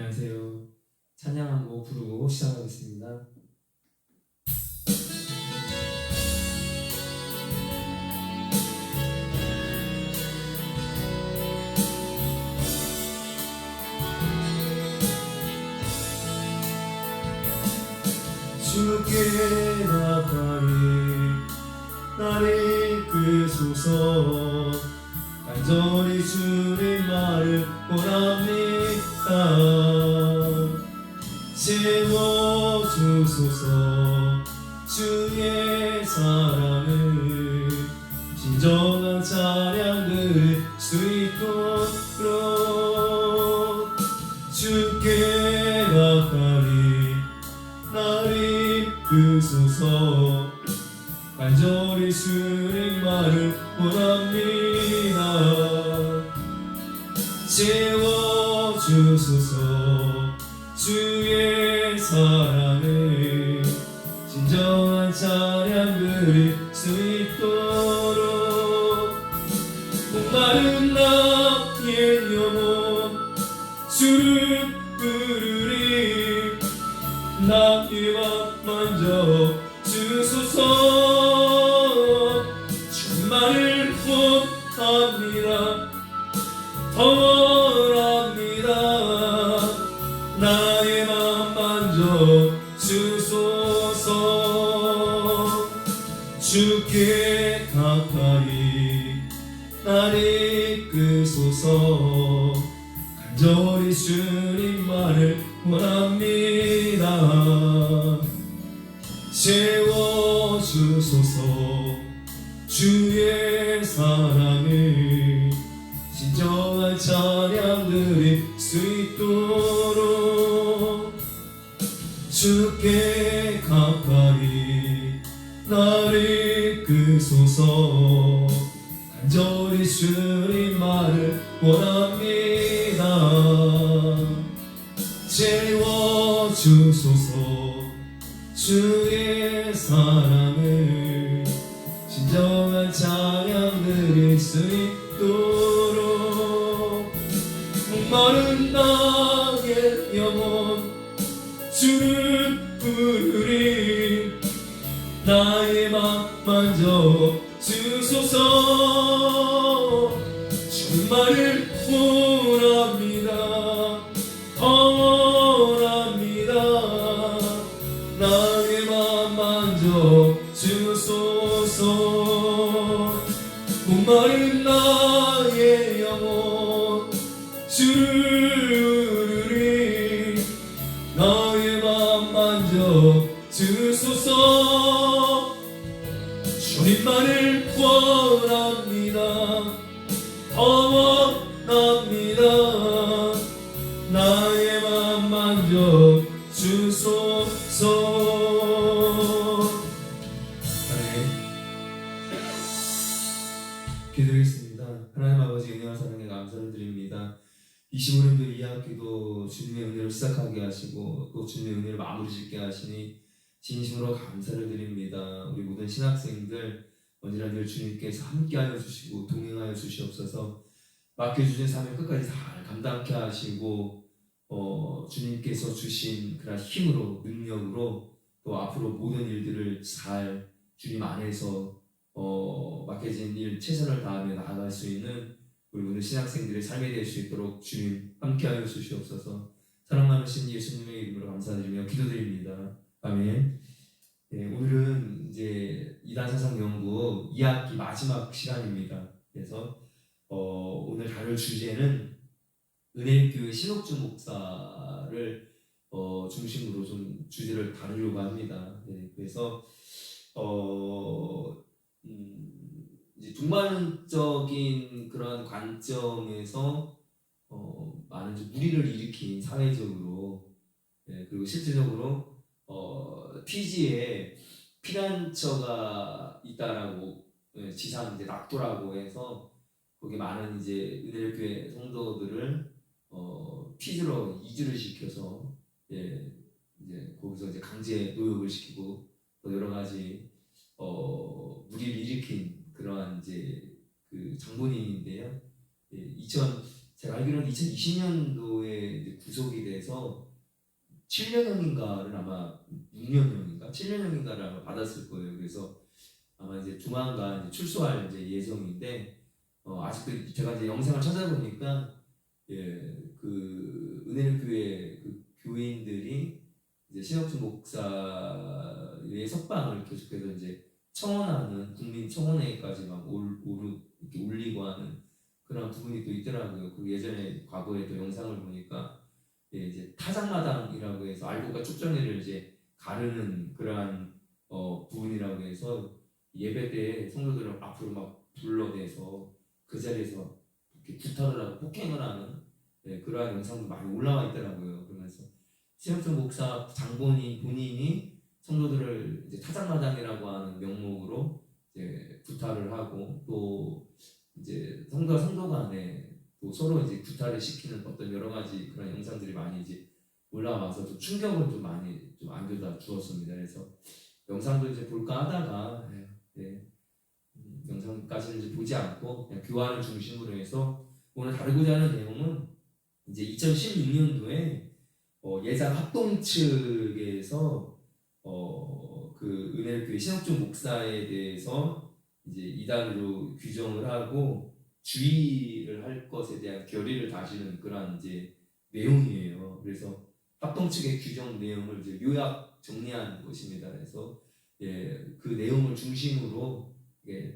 안녕하세요. 찬양 한 곡 부르고 시작하겠습니다. 주께 가까이 나를 이끄소서. 간절히 주님 말을 원합니다. 채워주소서. 주의 사랑을 진정한 찬양 들을 수 있도록 주께 가까이 나를 이끄소서. 간절히 주님 말을 원합니다. 채워주소서. 주의 사랑을 진정한 찬양 들을 수 있도록 목마른 나의 영혼 주를 부르리. 나의 맘 만져 주소서. 주만을 원합니다. 더 원합니다. 나의 맘 만져 주소서. 주께 가까이 나를 이끄소서. 간절히 주님 말을 원합니다. 채워주소서. 주의 사랑을 진정한 찬양 드릴 수 있도록 주께 가까이 나를 이끄소서. 간절히 주님 말을 원합니다. 채워주소서. 주의 사랑을 진정한 찬양 드릴 수 있도록 목마른 나의 영혼 주를 부르리. 나의 맘 만져 주소서. 주만을 원합니다. 더 원합니다. 나의 맘 만져 주소서. 목마른 나의 영혼 주를 부르리. 나의 맘 만져 주소서. 주님만을 원합니다. 더 원합니다. 나의 맘 만져 주소서. 기도하겠습니다. 하나님 아버지, 은혜와 사랑에 감사를 드립니다. 25년도 이 학기도 주님의 은혜를 시작하게 하시고 또 주님의 은혜를 마무리 짓게 하시니 진심으로 감사를 드립니다. 우리 모든 신학생들 언제나 늘 주님께서 함께하여 주시고 동행하여 주시옵소서. 맡겨주신 사명 끝까지 잘 감당케 하시고 주님께서 주신 그런 힘으로 능력으로 또 앞으로 모든 일들을 잘 주님 안에서 맡겨진 일 최선을 다하며 나아갈 수 있는 우리 모든 신학생들의 삶이 될 수 있도록 주님 함께하여 주시옵소서. 사랑 많으신 예수님의 이름으로 감사드리며 기도드립니다. 아멘. 네, 오늘은 이제 이단사상연구 2학기 마지막 시간입니다. 그래서 오늘 다룰 주제는 은혜교회 신옥준 목사를 중심으로 좀 주제를 다루려고 합니다. 네, 그래서 이제 동반적인 그런 관점에서 많은 무리를 일으킨 사회적으로, 네, 그리고 실질적으로 피지에 피난처가 있다라고, 네, 지상 이제 낙도라고 해서 거기 많은 이제 은혜교회 성도들을 피지로 이주를 시켜서, 예, 이제 거기서 이제 강제 노역을 시키고 또 여러 가지 무리를 일으킨 그러한 이제 그 장본인인데요. 예, 제가 알기로는 2020년도에 교회에 이제 구속이 돼서 7년형인가를 아마 6년형인가 7년형인가를 아마 받았을 거예요. 그래서 아마 이제 조만간 이제 출소할 이제 예정인데 아직도 제가 이제 영상을 찾아보니까 그 은혜를 교회 그 교인들이 이제 신혁준 목사의 석방을 계속해서 이제 청원하는 국민 청원회까지 막 이렇게 올리고 하는 그런 부분이 또 있더라고요. 그 예전에 과거에 또 영상을 보니까 이제 타작마당이라고 해서 알곡과 쪽정이를 이제 가르는 그러한 부분이라고 해서 예배 때 성도들을 앞으로 막 불러내서 그 자리에서 이렇게 구타를 하고 폭행을 하는 그러한 영상도 많이 올라와 있더라고요. 그러면서 신혁준 목사 장본인 본인이 성도들을 이제 타작마당이라고 하는 명목으로 이제 구타를 하고 또 이제 성도와 성도 간에 또 서로 이제 구타를 시키는 어떤 여러 가지 그런 영상들이 많이 이제 올라와서 좀 충격을 좀 많이 좀 안겨다 주었습니다. 그래서 영상도 이제 볼까 하다가 영상까지는 이제 보지 않고 그냥 교환을 중심으로 해서 오늘 다루고자 하는 내용은 이제 2016년도에 예장 합동 측에서 그 은혜교회 신혁준 목사에 대해서 이제 이단으로 규정을 하고 주의를 할 것에 대한 결의를 다지는 그런 이제 내용이에요. 그래서 합동 측의 규정 내용을 이제 요약 정리한 것입니다. 그래서 그 내용을 중심으로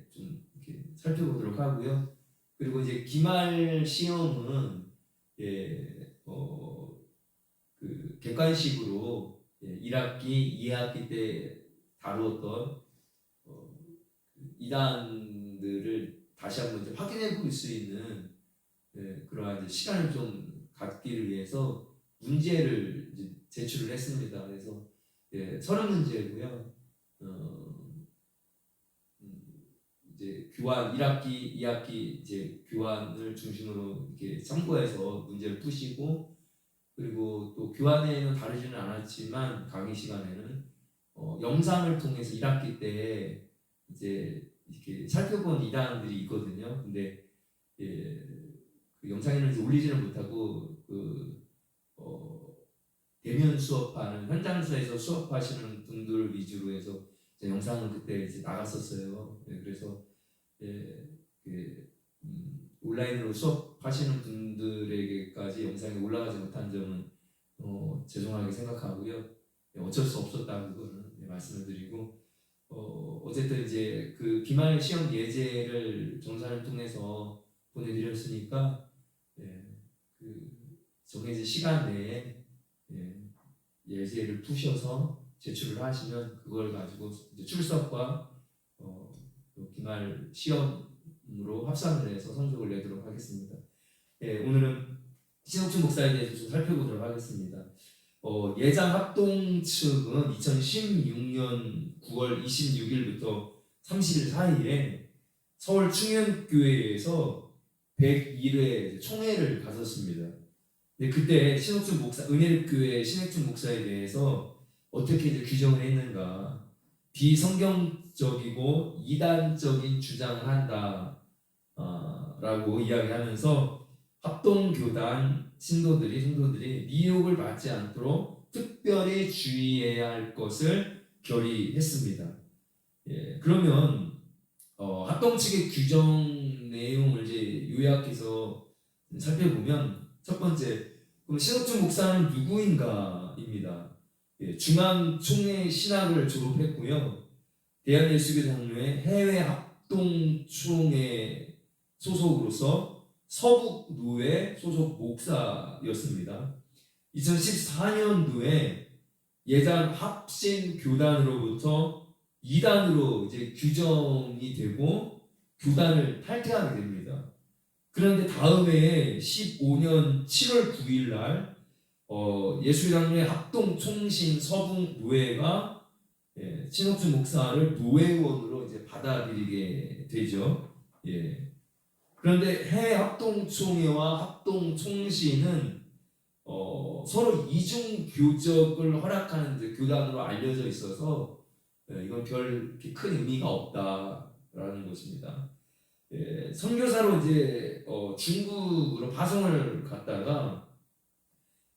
좀 이렇게 살펴보도록 하고요. 그리고 이제 기말 시험은 그 객관식으로 1학기, 2학기 때 다루었던 이단들을 다시 한번 이제 확인해 볼 수 있는 그러한 이제 시간을 좀 갖기를 위해서 문제를 이제 제출을 했습니다. 그래서 30문제고요. 이제 교환 1학기, 2학기 이제 교환을 중심으로 이렇게 참고해서 문제를 푸시고 그리고 또 교환에는 다루지는 않았지만 강의 시간에는 영상을 통해서 1학기 때 이제 이렇게 살펴본 이단들이 있거든요. 근데 그 영상에는 이제 올리지는 못하고 대면 수업하는 현장에서 수업하시는 분들 위주로 해서 영상은 그때 이제 나갔었어요. 그래서 온라인으로 수업하시는 분들에게까지 영상이 올라가지 못한 점은 죄송하게 생각하고요. 어쩔 수 없었다는 거는 말씀을 드리고 어쨌든 이제 그 기말 시험 예제를 정산을 통해서 보내드렸으니까 그 정해진 시간 내에 예제를 푸셔서 제출을 하시면 그걸 가지고 이제 출석과 기말 시험으로 합산을 해서 성적을 내도록 하겠습니다. 오늘은 신혁준 목사에 대해서 좀 살펴보도록 하겠습니다. 예장 합동 측은 2016년 9월 26일부터 30일 사이에 서울 충현교회에서 101회 총회를 가졌습니다. 그때 신혁준 목사, 은혜교회 신혁준 목사에 대해서 어떻게 이제 규정을 했는가? 비성경적이고 이단적인 주장을 한다 라고 이야기하면서 합동교단 성도들이 미혹을 받지 않도록 특별히 주의해야 할 것을 결의했습니다. 그러면 합동 측의 규정 내용을 이제 요약해서 살펴보면 첫 번째, 그럼 신혁준 목사는 누구인가입니다. 중앙총회 신학을 졸업했고요. 대한예수교장로회 해외 합동총회 소속으로서 서북노회 소속 목사였습니다. 2014년도에 예장 합신교단으로부터 2단으로 이제 규정이 되고 교단을 탈퇴하게 됩니다. 그런데 다음 해에 15년 7월 9일 날 예수교장로회 합동총신 서북노회가 신혁준 목사를 노회원으로 이제 받아들이게 되죠. 그런데 해외 합동총회와 합동총신은 서로 이중 교적을 허락하는 이제 교단으로 알려져 있어서 이건 별 큰 의미가 없다라는 것입니다. 선교사로 이제 중국으로 파송을 갔다가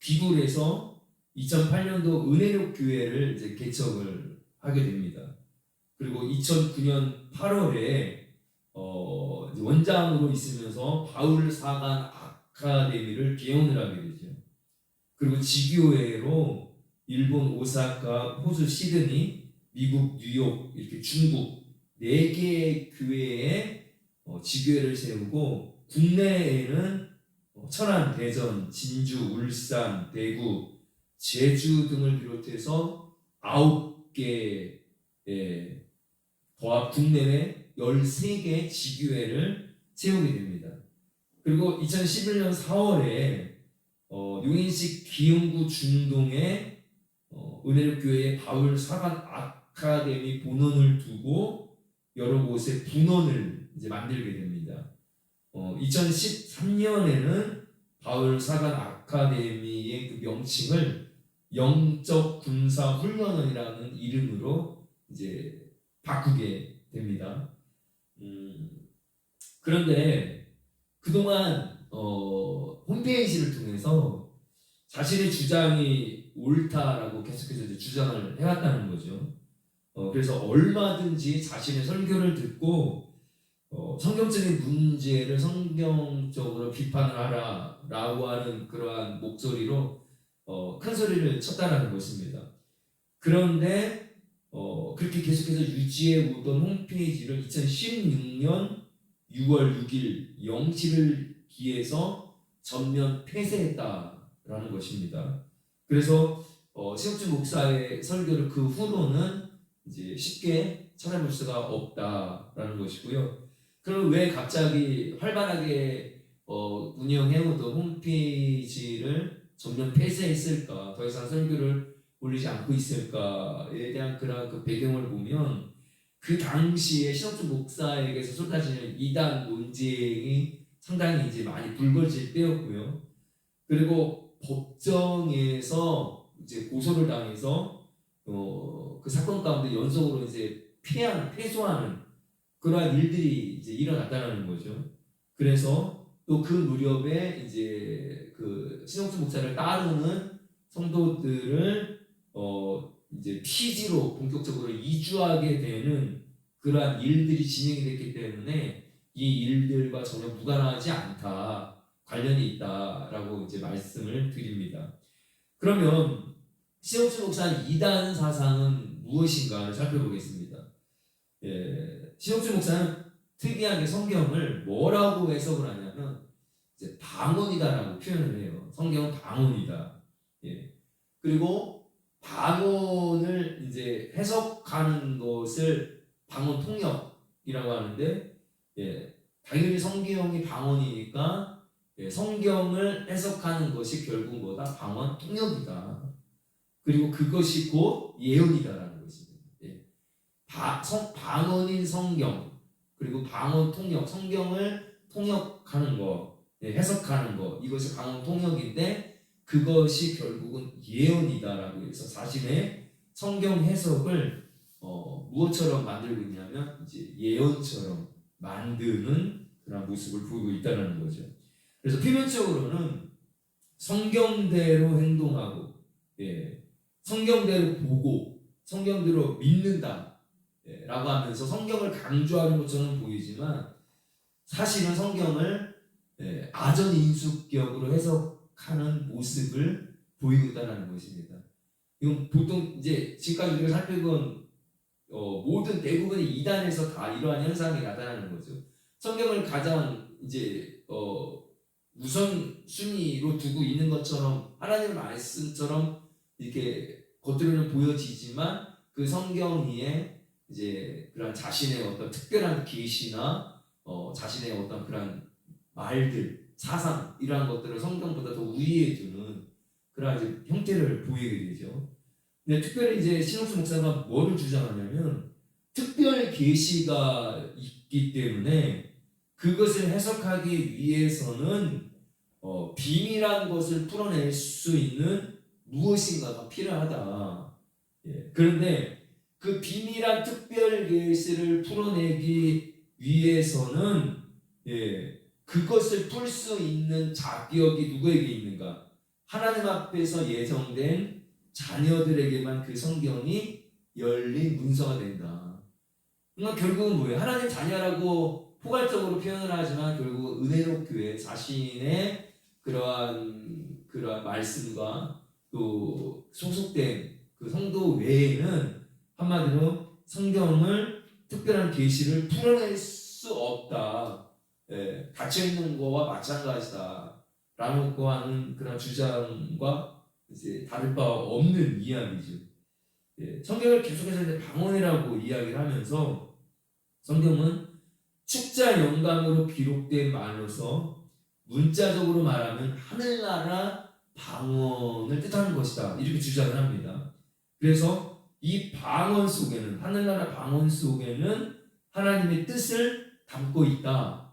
귀국해서 2008년도 은혜로 교회를 이제 개척을 하게 됩니다. 그리고 2009년 8월에 원장으로 있으면서 바울 사관 아카데미를 개원을 하게 되죠. 그리고 지교회로 일본 오사카, 호주 시드니, 미국 뉴욕, 이렇게 중국 4개의 교회에 지교회를 세우고 국내에는 천안, 대전, 진주, 울산, 대구, 제주 등을 비롯해서 9개 더합 국내외 13개 지교회를 세우게 됩니다. 그리고 2011년 4월에 용인시 기흥구 중동에 은혜로 교회의 바울 사관 아카데미 본원을 두고 여러 곳에 분원을 이제 만들게 됩니다. 2013년에는 바울 사관 아카데미의 그 명칭을 영적 군사 훈련원이라는 이름으로 이제 바꾸게 됩니다. 그런데 그동안 홈페이지를 통해서 자신의 주장이 옳다라고 계속해서 이제 주장을 해왔다는 거죠. 그래서 얼마든지 자신의 설교를 듣고 성경적인 문제를 성경적으로 비판을 하라라고 하는 그러한 목소리로 큰 소리를 쳤다라는 것입니다. 그런데 그렇게 계속해서 유지해 오던 홈페이지를 2016년 6월 6일 0시를 기해서 전면 폐쇄했다라는 것입니다. 그래서 신혁준 목사의 설교를 그 후로는 이제 쉽게 찾아볼 수가 없다라는 것이고요. 그럼 왜 갑자기 활발하게 운영해오던 홈페이지를 전면 폐쇄했을까? 더 이상 설교를 올리지 않고 있을까에 대한 그런 그 배경을 보면 그 당시에 신혁준 목사에게서 쏟아지는 이단 논쟁이 상당히 이제 많이 불거질 때였고요. 그리고 법정에서 이제 고소를 당해서 그 사건 가운데 연속으로 이제 패소하는 그러한 일들이 이제 일어났다는 거죠. 그래서 또 그 무렵에 이제 그 신혁준 목사를 따르는 성도들을 이제 피지로 본격적으로 이주하게 되는 그러한 일들이 진행이 됐기 때문에 이 일들과 전혀 무관하지 않다, 관련이 있다라고 이제 말씀을 드립니다. 그러면 신혁준 목사의 이단 사상은 무엇인가를 살펴보겠습니다. 신혁준 목사는 특이하게 성경을 뭐라고 해석을 하냐면 이제 방언이다라고 표현을 해요. 성경은 방언이다. 그리고 방언을 이제 해석하는 것을 방언 통역이라고 하는데, 당연히 성경이 방언이니까 성경을 해석하는 것이 결국 뭐다? 방언 통역이다. 그리고 그것이 곧 예언이다라는 것입니다. 방언인 성경, 그리고 방언 통역, 성경을 통역하는 거, 해석하는 거, 이것이 방언 통역인데 그것이 결국은 예언이다라고 해서 자신의 성경 해석을 무엇처럼 만들고 있냐면 이제 예언처럼 만드는 그런 모습을 보이고 있다는 거죠. 그래서 표면적으로는 성경대로 행동하고, 성경대로 보고, 성경대로 믿는다 라고 하면서 성경을 강조하는 것처럼 보이지만 사실은 성경을 아전인수격으로 해석하는 모습을 보이고 있다는 것입니다. 이건 보통 이제 지금까지 우리가 살펴본 모든 대부분의 이단에서 다 이러한 현상이 나타나는 거죠. 성경을 가장 이제 우선 순위로 두고 있는 것처럼 하나님의 말씀처럼 이렇게 겉으로는 보여지지만 그 성경 위에 이제 그런 자신의 어떤 특별한 계시나 자신의 어떤 그런 말들, 사상 이러한 것들을 성경보다 더 우위에 두는 그런 이제 형태를 보이게 되죠. 근데 특별히 이제 신혁준 목사가 뭐를 주장하냐면 특별 계시가 있기 때문에 그것을 해석하기 위해서는 비밀한 것을 풀어낼 수 있는 무엇인가가 필요하다. 그런데 그 비밀한 특별 계시를 풀어내기 위해서는 그것을 풀 수 있는 자격이 누구에게 있는가? 하나님 앞에서 예정된 자녀들에게만 그 성경이 열린 문서가 된다. 그러니까 결국은 뭐예요? 하나님 자녀라고 포괄적으로 표현을 하지만 결국 은혜로 교회 자신의 그러한 말씀과 또 소속된 그 성도 외에는 한마디로 성경을 특별한 계시를 풀어낼 수 없다. 닫혀 있는 거와 마찬가지다. 라고 하는 그런 주장과 이제 다를 바 없는 이야기죠. 성경을 계속해서 이제 방언이라고 이야기를 하면서 성경은 축자 영감으로 기록된 말로서 문자적으로 말하면 하늘나라 방언을 뜻하는 것이다. 이렇게 주장을 합니다. 그래서 이 방언 속에는 하늘나라 방언 속에는 하나님의 뜻을 담고 있다.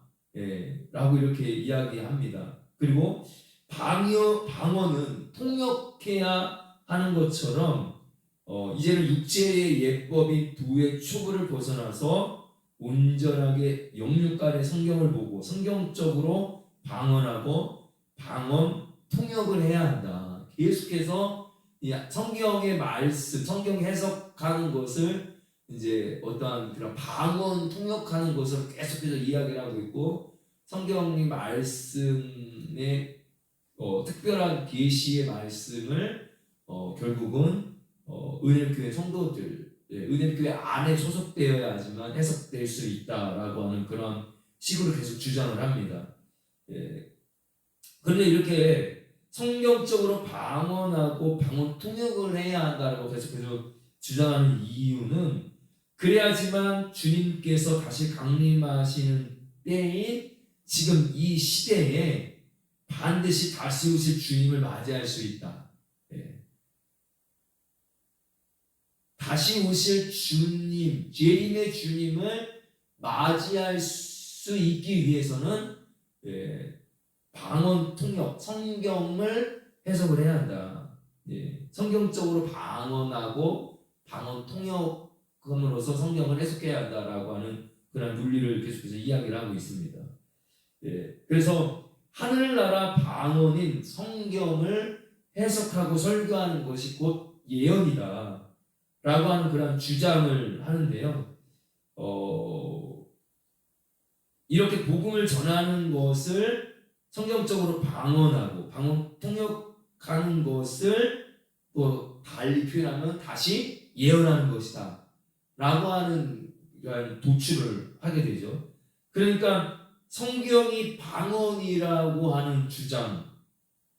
라고 이렇게 이야기합니다. 그리고 방언은 통역해야 하는 것처럼 이제는 육체의 예법인 부의 초부를 벗어나서 온전하게 영육간의 성경을 보고 성경적으로 방언하고 방언 통역을 해야 한다. 계속해서 성경의 말씀, 성경 해석하는 것을 이제 어떠한 그런 방언 통역하는 것을 계속해서 이야기를 하고 있고 성경의 말씀의 특별한 계시의 말씀을 결국은 은혜교회 성도들, 은혜교회 안에 소속되어야지만 해석될 수 있다라고 하는 그런 식으로 계속 주장을 합니다. 그런데 이렇게 성경적으로 방언하고 방언 통역을 해야 한다라고 계속해서 주장하는 이유는 그래야지만 주님께서 다시 강림하시는 때인 지금 이 시대에 반드시 다시 오실 주님을 맞이할 수 있다. 다시 오실 주님, 재림의 주님을 맞이할 수 있기 위해서는 방언 통역, 성경을 해석을 해야 한다. 성경적으로 방언하고 방언 통역함으로써 성경을 해석해야 한다라고 하는 그런 논리를 계속해서 이야기를 하고 있습니다. 그래서 하늘나라 방언인 성경을 해석하고 설교하는 것이 곧 예언이다 라고 하는 그런 주장을 하는데요. 이렇게 복음을 전하는 것을 성경적으로 방언하고 방언 통역하는 것을 또 달리 표현하면 다시 예언하는 것이다 라고 하는 도출을 하게 되죠. 그러니까 성경이 방언이라고 하는 주장,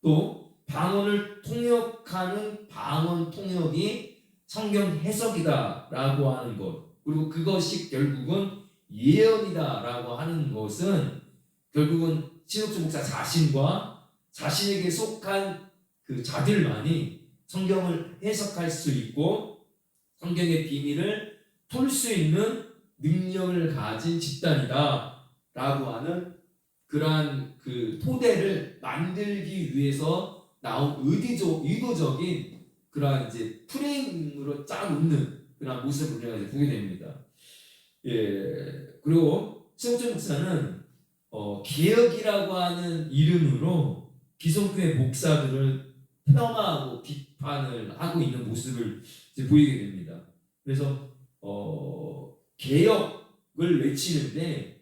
또 방언을 통역하는 방언 통역이 성경 해석이다 라고 하는 것, 그리고 그것이 결국은 예언이다 라고 하는 것은 결국은 신옥주 목사 자신과 자신에게 속한 그 자들만이 성경을 해석할 수 있고 성경의 비밀을 풀 수 있는 능력을 가진 집단이다 라고 하는 그러한 그 토대를 만들기 위해서 나온 의도적인 그러한 이제 프레임으로 짜놓는 그런 모습을 우리가 이제 보게 됩니다. 그리고 신옥주 목사는 개혁이라고 하는 이름으로 기성교회 목사들을 폄하하고 비판을 하고 있는 모습을 이제 보이게 됩니다. 그래서 개혁을 외치는데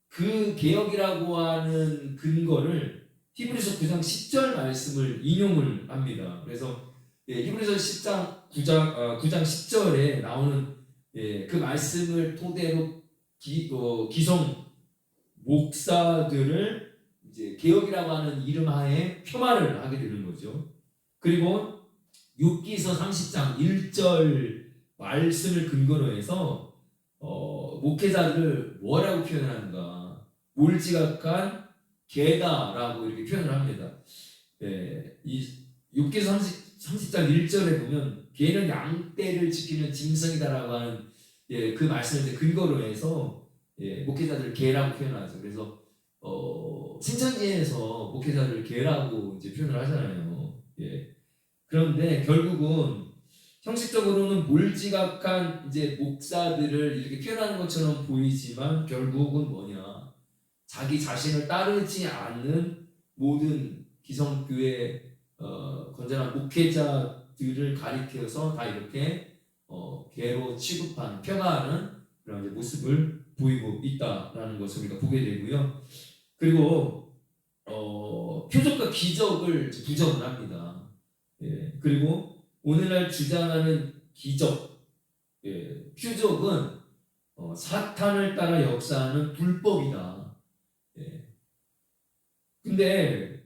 그 개혁이라고 하는 근거를 히브리서 9장 10절 말씀을 인용을 합니다. 그래서 히브리서 9장 10절에 나오는 그 말씀을 토대로 기성 목사들을 이제 개혁이라고 하는 이름 하에 폄하를 하게 되는 거죠. 그리고 욥기서 30장 1절 말씀을 근거로 해서 목회자들을 뭐라고 표현하는가? 몰지각한 개다라고 이렇게 표현을 합니다. 이 욥기서 30장 1절에 보면 개는 양떼를 지키는 짐승이다라고 하는 그 말씀을 근거로 해서 목회자들을 개라고 표현하죠. 그래서 신천지에서 목회자들을 개라고 이제 표현을 하잖아요. 그런데 결국은 형식적으로는 몰지각한 이제 목사들을 이렇게 표현하는 것처럼 보이지만 결국은 자기 자신을 따르지 않는 모든 기성교회 건전한 목회자들을 가리켜서 다 이렇게 개로 취급하는, 평가하는 그런 이제 모습을 보이고 있다라는 것을 우리가 보게 되고요. 그리고 표적과 기적을 부정을 합니다. 예, 그리고 오늘날 주장하는 기적, 예, 표적은 사탄을 따라 역사하는 불법이다. 예. 근데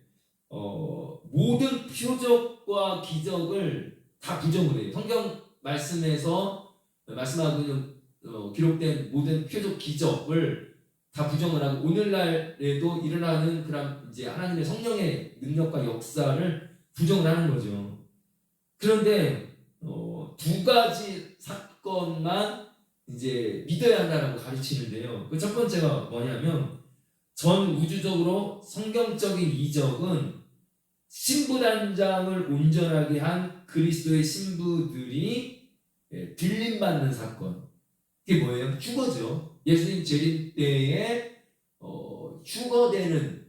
모든 표적과 기적을 다 부정을 해요. 성경 말씀에서 말씀하고 있는 기록된 모든 표적 기적을 다 부정을 하고 오늘날에도 일어나는 그런 이제 하나님의 성령의 능력과 역사를 부정을 하는 거죠. 그런데 두 가지 사건만 이제 믿어야 한다라고 가르치는데요. 그 첫 번째가 뭐냐면 전 우주적으로 성경적인 이적은 신부단장을 온전하게 한 그리스도의 신부들이 들림받는 사건. 이게 뭐예요? 휴거죠. 예수님 재림 때에 휴거되는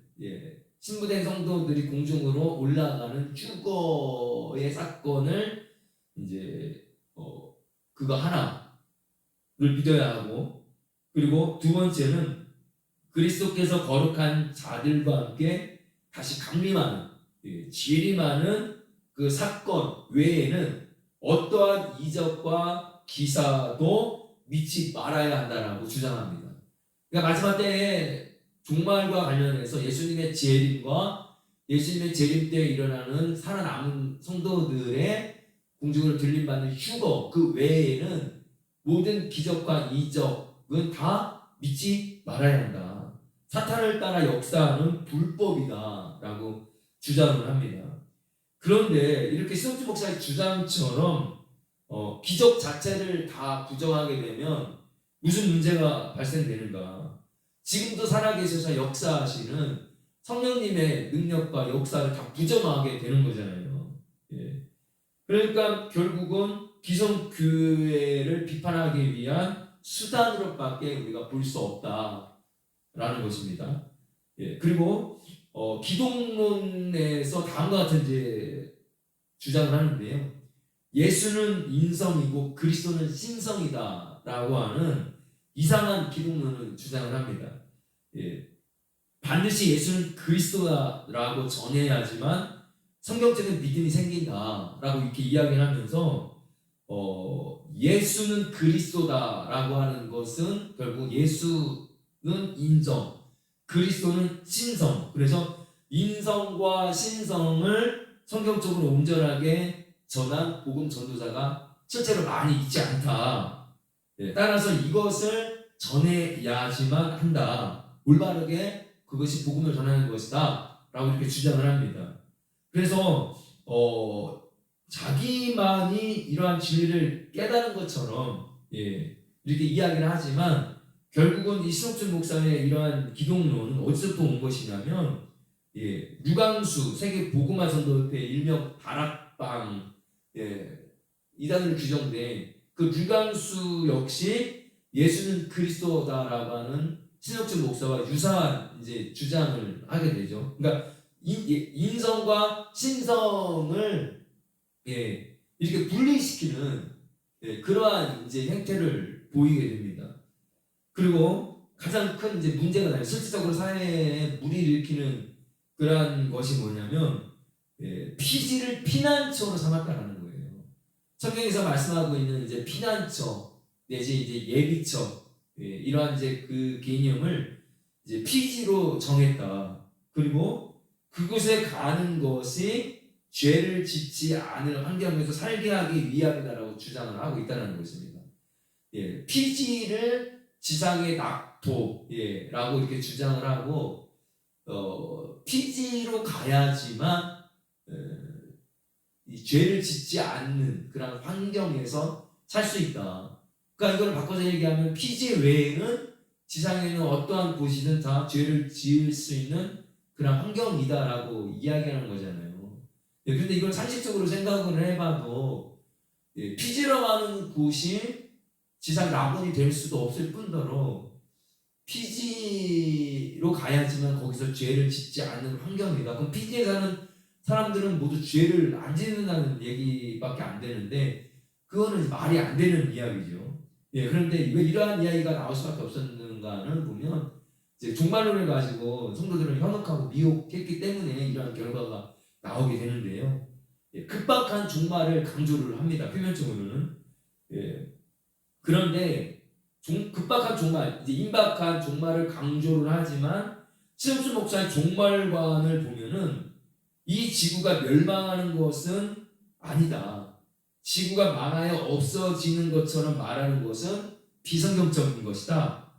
신부된 성도들이 공중으로 올라가는 휴거의 사건을 이제 그거 하나를 믿어야 하고, 그리고 두 번째는 그리스도께서 거룩한 자들과 함께 다시 강림하는 재림하는 그 사건 외에는 어떠한 이적과 기사도 믿지 말아야 한다라고 주장합니다. 그러니까 마지막 때에 종말과 관련해서 예수님의 재림과 예수님의 재림 때 일어나는 살아남은 성도들의 공중으로 들림받는 휴거 그 외에는 모든 기적과 이적은 다 믿지 말아야 한다. 사탄을 따라 역사하는 불법이다 라고 주장을 합니다. 그런데 이렇게 신옥주 목사의 주장처럼 기적 자체를 다 부정하게 되면 무슨 문제가 발생되는가? 지금도 살아계셔서 역사하시는 성령님의 능력과 역사를 다 부정하게 되는 거잖아요. 예. 그러니까 결국은 기성교회를 비판하기 위한 수단으로밖에 우리가 볼 수 없다라는 것입니다. 예. 그리고 기독론에서 다음과 같은 이제 주장을 하는데요. 예수는 인성이고 그리스도는 신성이다라고 하는 이상한 기독론을 주장을 합니다. 예. 반드시 예수는 그리스도다라고 전해야지만 성경적인 믿음이 생긴다라고 이렇게 이야기를 하면서 예수는 그리스도다라고 하는 것은 결국 예수는 인성, 그리스도는 신성. 그래서 인성과 신성을 성경적으로 온전하게 전한 복음 전도자가 실제로 많이 있지 않다. 따라서 이것을 전해야지만 한다. 올바르게 그것이 복음을 전하는 것이다 라고 이렇게 주장을 합니다. 그래서 자기만이 이러한 진리를 깨달은 것처럼 이렇게 이야기를 하지만 결국은 이 신옥준 목사의 이러한 기독론은 어디서부터 온 것이냐면 유광수 세계 복음화 선도협회 일명 다락방 이단으로 규정된 그 유광수 역시 예수는 그리스도다라고 하는 신옥준 목사와 유사한 이제 주장을 하게 되죠. 그러니까 인성과 신성을 이렇게 분리시키는 그러한 이제 행태를 보이게 됩니다. 그리고 가장 큰 이제 문제가 나요. 실질적으로 사회에 무리를 일으키는 그러한 것이 뭐냐면 피지를 피난처로 삼았다라는 거예요. 성경에서 말씀하고 있는 이제 피난처 내지 이제 예비처 이러한 이제 그 개념을 이제 피지로 정했다. 그리고 그곳에 가는 것이 죄를 짓지 않을 환경에서 살게 하기 위함이다라고 주장을 하고 있다는 것입니다. 피지를 지상의 낙토라고 이렇게 주장을 하고 피지로 가야지만 이 죄를 짓지 않는 그런 환경에서 살 수 있다. 그러니까 이걸 바꿔서 얘기하면 피지 외에는 지상에 있는 어떠한 곳이든 다 죄를 지을 수 있는 그런 환경이다라고 이야기하는 거잖아요. 그런데 이걸 상식적으로 생각을 해봐도 피지로 가는 곳이 지상 낙원이 될 수도 없을 뿐더러 피지로 가야지만 거기서 죄를 짓지 않는 환경이다. 그럼 피지에 사는 사람들은 모두 죄를 안 짓는다는 얘기밖에 안 되는데 그거는 말이 안 되는 이야기죠. 예, 그런데 왜 이러한 이야기가 나올 수밖에 없었는가는 보면 이제 종말론을 가지고 성도들을 현혹하고 미혹했기 때문에 이러한 결과가 나오게 되는데요. 예, 급박한 종말을 강조를 합니다. 표면적으로는. 예, 그런데 급박한 종말, 이제 임박한 종말을 강조를 하지만 신영준 목사의 종말관을 보면은 이 지구가 멸망하는 것은 아니다. 지구가 망하여 없어지는 것처럼 말하는 것은 비성경적인 것이다.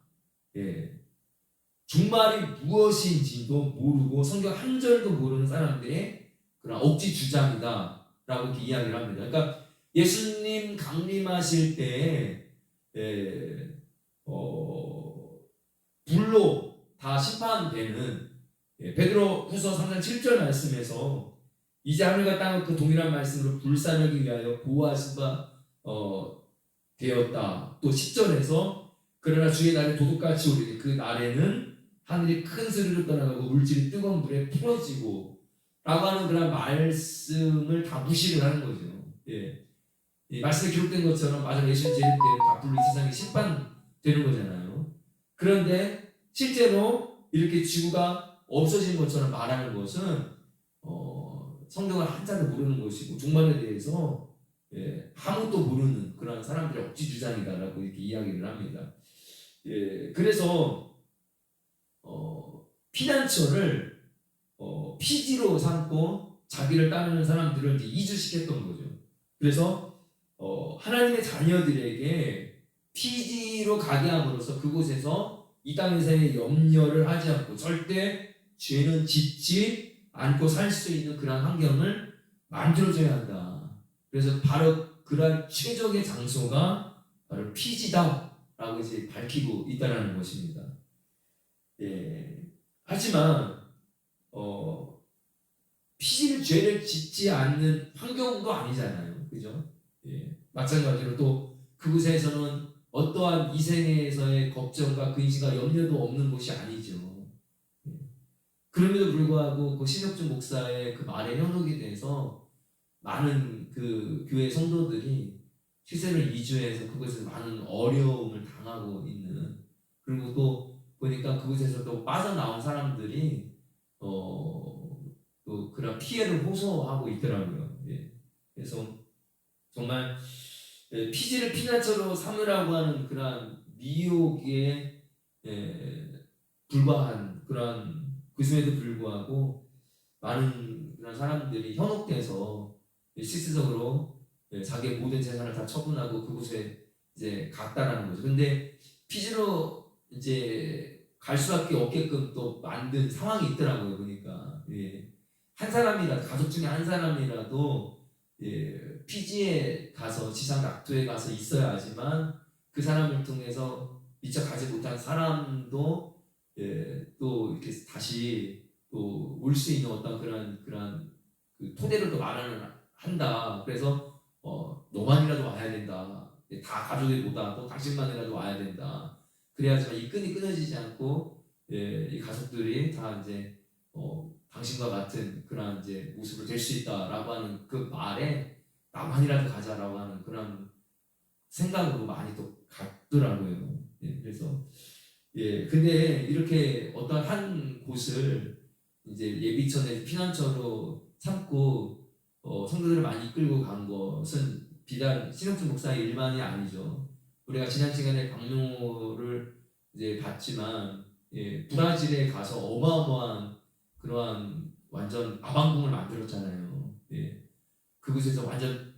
예. 종말이 무엇인지도 모르고 성경 한 절도 모르는 사람들의 그런 억지 주장이다 라고 이렇게 이야기를 합니다. 그러니까 예수님 강림하실 때 불로 다 심판되는 베드로 후서 3장 7절 말씀에서 이제 하늘과 땅을 그 동일한 말씀으로 불사르기 위하여 보호하신 바 되었다. 또 10절에서 그러나 주의 날에 도둑같이 오리니 그 날에는 하늘이 큰 소리로 떠나가고 물질이 뜨거운 물에 풀어지고 라고 하는 그런 말씀을 다 무시를 하는 거죠. 예. 이 말씀에 기록된 것처럼 맞아 예수님 재림 때 다 불로 이 세상이 심판되는 거잖아요. 그런데 실제로 이렇게 지구가 없어진 것처럼 말하는 것은 성경을 한자도 모르는 것이고 종말에 대해서 아무것도 모르는 그런 사람들의 억지 주장이다라고 이렇게 이야기를 합니다. 그래서 피난처를 피지로 삼고 자기를 따르는 사람들을 이제 이주시켰던 거죠. 그래서 하나님의 자녀들에게 피지로 가게 함으로써 그곳에서 이 땅에서의 염려를 하지 않고 절대 죄는 짓지 않고 살 수 있는 그런 환경을 만들어줘야 한다. 그래서 바로 그러한 최적의 장소가 바로 피지다라고 이제 밝히고 있다라는 것입니다. 하지만 피지를 죄를 짓지 않는 환경도 아니잖아요, 그죠? 마찬가지로 또 그곳에서는 어떠한 이생에서의 걱정과 근심과 염려도 없는 곳이 아니죠. 그럼에도 불구하고 그 신혁준 목사의 그 말에 현혹이 돼서 많은 그 교회 성도들이 시세를 이주해서 그곳에서 많은 어려움을 당하고 있는, 그리고 또 보니까 그곳에서 또 빠져나온 사람들이 또 그런 피해를 호소하고 있더라고요. 그래서 정말 피지를 피난처로 삼으라고 하는 그러한 미혹에 불과한 그러한 그중에도 불구하고 많은 그런 사람들이 현혹돼서 실질적으로 자기의 모든 재산을 다 처분하고 그곳에 이제 갔다라는 거죠. 근데 피지로 이제 갈 수밖에 없게끔 또 만든 상황이 있더라고요. 보니까 한 사람이라도, 가족 중에 한 사람이라도 피지에 가서 지상 낙토에 가서 있어야 하지만 그 사람을 통해서 미처 가지 못한 사람도 또 이렇게 다시 또 올 수 있는 어떤 그런 그 토대를 또 한다. 그래서 너만이라도 와야 된다. 다 가족이 보다 또 당신만이라도 와야 된다. 그래야지만 이 끈이 끊어지지 않고 이 가족들이 다 이제 당신과 같은 그런 이제 모습을 될 수 있다라고 하는 그 말에 나만이라도 가자라고 하는 그런 생각으로 많이 또 갔더라고요. 그래서 근데 이렇게 어떤 한 곳을 이제 예비천에 피난처로 삼고 성도들을 많이 이끌고 간 것은 비단 신영준 목사의 일만이 아니죠. 우리가 지난 시간에 강요를 이제 봤지만 브라질에 가서 어마어마한 그러한 완전 아방궁을 만들었잖아요. 그곳에서 완전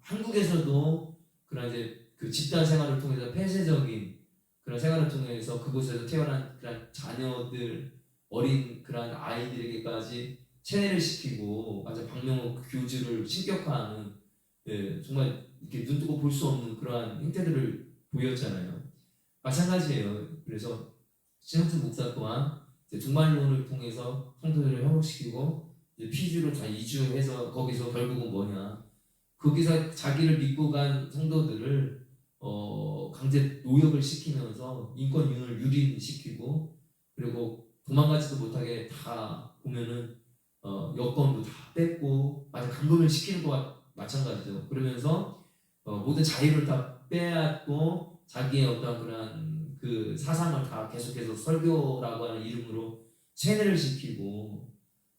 한국에서도 그런 이제 그 집단 생활을 통해서 폐쇄적인 그런 생활을 통해서 그곳에서 태어난 그런 자녀들, 어린 그런 아이들에게까지 체내를 시키고 완전 박명호 교주를 신격화하는 정말 이렇게 눈 뜨고 볼 수 없는 그러한 행태들을 보였잖아요. 마찬가지예요. 그래서 신영준 목사 또한 종말론을 통해서 성도들을 현혹시키고 피지로 다 이주해서 거기서 결국은 뭐냐, 거기서 자기를 믿고 간 성도들을 강제 노역을 시키면서 인권위원을 유린시키고 그리고 도망가지도 못하게 다 보면은 여권도 다 뺐고 아주 감금을 시키는 것과 마찬가지죠. 그러면서 모든 자유를 다 빼앗고 자기의 어떤 그런 그 사상을 다 계속해서 설교라고 하는 이름으로 세뇌를 시키고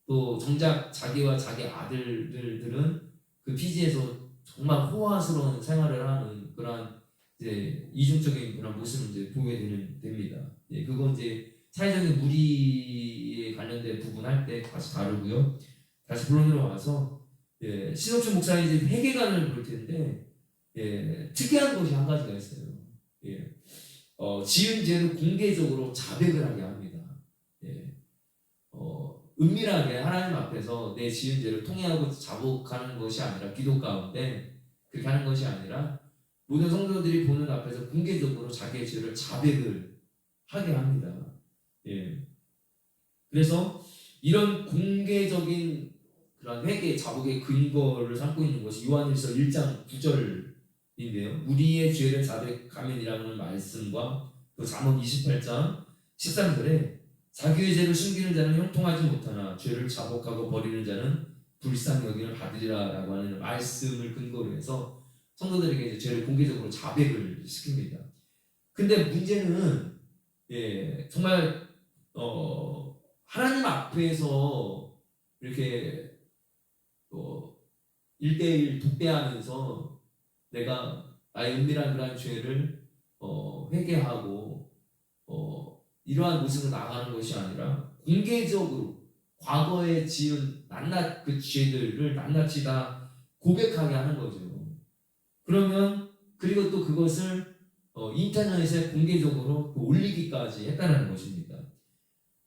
또 정작 자기와 자기 아들들은 그 피지에서 정말 호화스러운 생활을 하는 그런 이제 이중적인 그런 모습을 이제 보게 됩니다. 예, 그건 이제 사회적인 무리에 관련된 부분 할 때 다시 다루고요. 다시 본론으로 와서 예, 신옥준 목사님 이제 회개관을 볼 텐데 예, 특이한 것이 한 가지가 있어요. 예, 지은 죄를 공개적으로 자백을 하게 합니다. 예, 은밀하게 하나님 앞에서 내 지은 죄를 통회하고 자복하는 것이 아니라 기도 가운데 그렇게 하는 것이 아니라 모든 성도들이 보는 앞에서 공개적으로 자기의 죄를 자백을 하게 합니다. 예. 그래서 이런 공개적인 그런 회개 자복의 근거를 삼고 있는 것이 요한일서 1장 9절인데요. 우리의 죄를 자백하면이라는 말씀과 또 잠언 28장 13절에 자기의 죄를 숨기는 자는 형통하지 못하나 죄를 자복하고 버리는 자는 불쌍히 여김을 받으리라라고 하는 말씀을 근거로 해서 성도들에게 이제 죄를 공개적으로 자백을 시킵니다. 근데 문제는 예, 정말 하나님 앞에서 이렇게 1대1 독대하면서 내가 나의 은밀한 그런 죄를 회개하고 이러한 모습으로 나가는 것이 아니라 공개적으로 과거에 지은 낱낱 그 죄들을 낱낱이 다 고백하게 하는 거죠. 그러면 그리고 또 그것을 인터넷에 공개적으로 올리기까지 했다는 것입니다.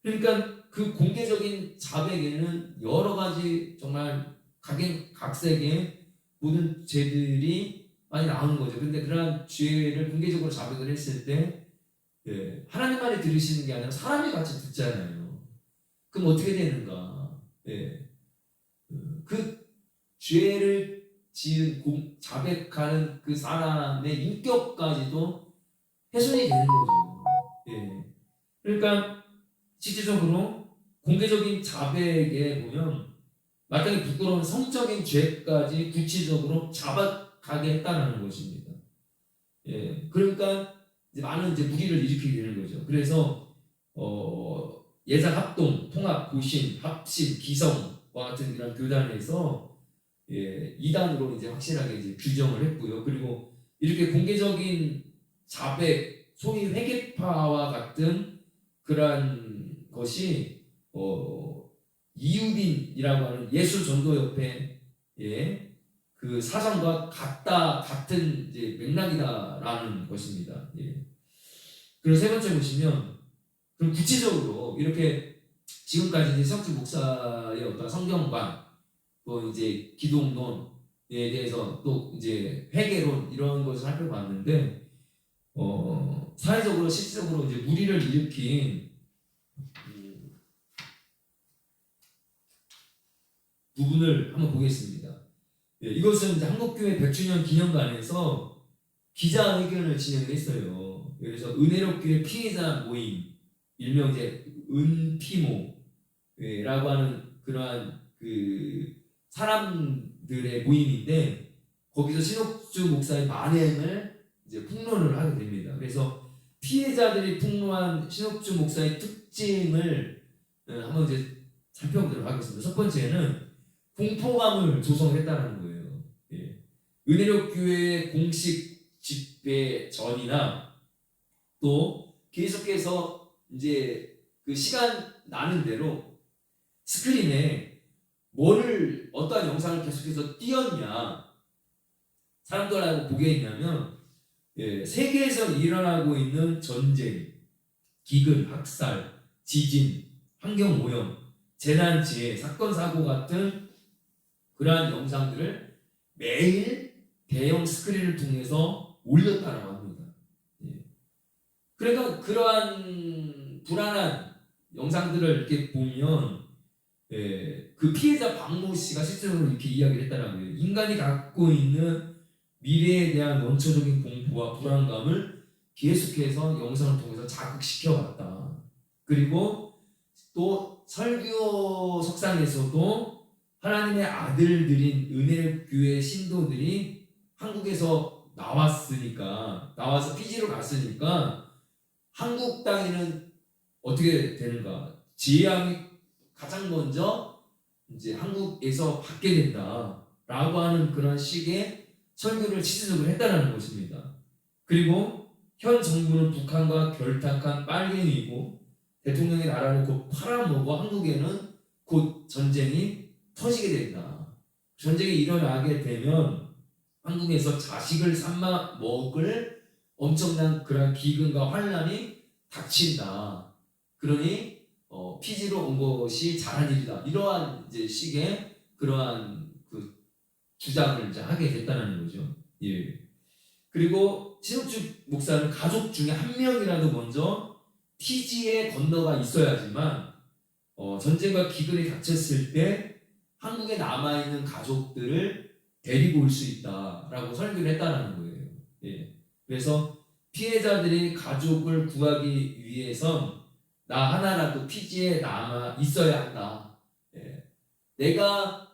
그러니까 그 공개적인 자백에는 여러 가지 정말 각색의 모든 죄들이 많이 나오는 거죠. 근데 그러한 죄를 공개적으로 자백을 했을 때 예, 하나님만이 들으시는 게 아니라 사람이 같이 듣잖아요. 그럼 어떻게 되는가? 예, 그 죄를 지은 자백하는 그 사람의 인격까지도 훼손이 되는 거죠. 예. 그러니까 실질적으로 공개적인 자백에 보면 마땅히 부끄러운 성적인 죄까지 구체적으로 자백하게 했다는 것입니다. 예. 그러니까 이제 많은 이제 무리를 일으키게 되는 거죠. 그래서 예상 합동, 통합, 고신, 합심, 기성과 같은 이런 교단에서 예, 이단으로 이제 확실하게 이제 규정을 했고요. 그리고 이렇게 공개적인 자백, 소위 회개파와 같은 그러한 것이 이유빈이라고 하는 예수전도협회 예, 그 사상과 같은 이제 맥락이다라는 것입니다. 예. 그리고 세 번째 보시면 그럼 구체적으로 이렇게 지금까지 이제 석주 목사의 어떤 성경관 또 이제 기독론에 대해서 또 이제 회개론 이런 것을 살펴봤는데 사회적으로 실질적으로 이제 무리를 일으킨 부분을 한번 보겠습니다. 예, 이것은 이제 한국교회 100주년 기념관에서 기자회견을 진행을 했어요. 그래서 은혜롭교회 피해자 모임, 일명 이제 은피모라고 하는 그러한 그 사람들의 모임인데 거기서 신옥주 목사의 만행을 이제 폭로를 하게 됩니다. 그래서 피해자들이 폭로한 신옥주 목사의 특징을 한번 이제 살펴보도록 하겠습니다. 첫 번째는 공포감을 조성했다는 거예요. 예. 은혜롭교회의 공식 집회 전이나 또 계속해서 이제 그 시간 나는 대로 스크린에 어떠한 영상을 계속해서 띄었냐 사람들하고 보게 했냐면 예, 세계에서 일어나고 있는 전쟁, 기근, 학살, 지진, 환경오염, 재난지혜, 사건, 사고 같은 그러한 영상들을 매일 대형 스크린을 통해서 올렸다고 합니다. 예. 그러니까 그러한 불안한 영상들을 이렇게 보면 예, 그 피해자 박모 씨가 실제로 이렇게 이야기를 했다는 거예요. 인간이 갖고 있는 미래에 대한 원초적인 공포와 불안감을 계속해서 영상을 통해서 자극시켜왔다. 그리고 또 설교 석상에서도 하나님의 아들들인 은혜교회 신도들이 한국에서 나와서 피지로 갔으니까 한국 땅에는 어떻게 되는가? 지혜함이 가장 먼저 이제 한국에서 받게 된다라고 하는 그런 식의 설교를 치수적으로 했다는 것입니다. 그리고 현 정부는 북한과 결탁한 빨갱이고 대통령의 나라는 곧 팔아먹어 한국에는 곧 전쟁이 터지게 된다. 전쟁이 일어나게 되면 한국에서 자식을 삼아 먹을 엄청난 그런 기근과 환란이 닥친다. 그러니 피지로 온 것이 잘한 일이다. 이러한 이제 식의 그러한 그 주장을 이제 하게 됐다는 거죠. 예. 그리고 신옥주 목사는 가족 중에 한 명이라도 먼저 피지에 건너가 있어야지만 전쟁과 기근이 닥쳤을 때 한국에 남아있는 가족들을 데리고 올 수 있다라고 설교를 했다는 거예요. 예. 그래서 피해자들이 가족을 구하기 위해선 나 하나라도 피지에 남아 있어야 한다. 예. 내가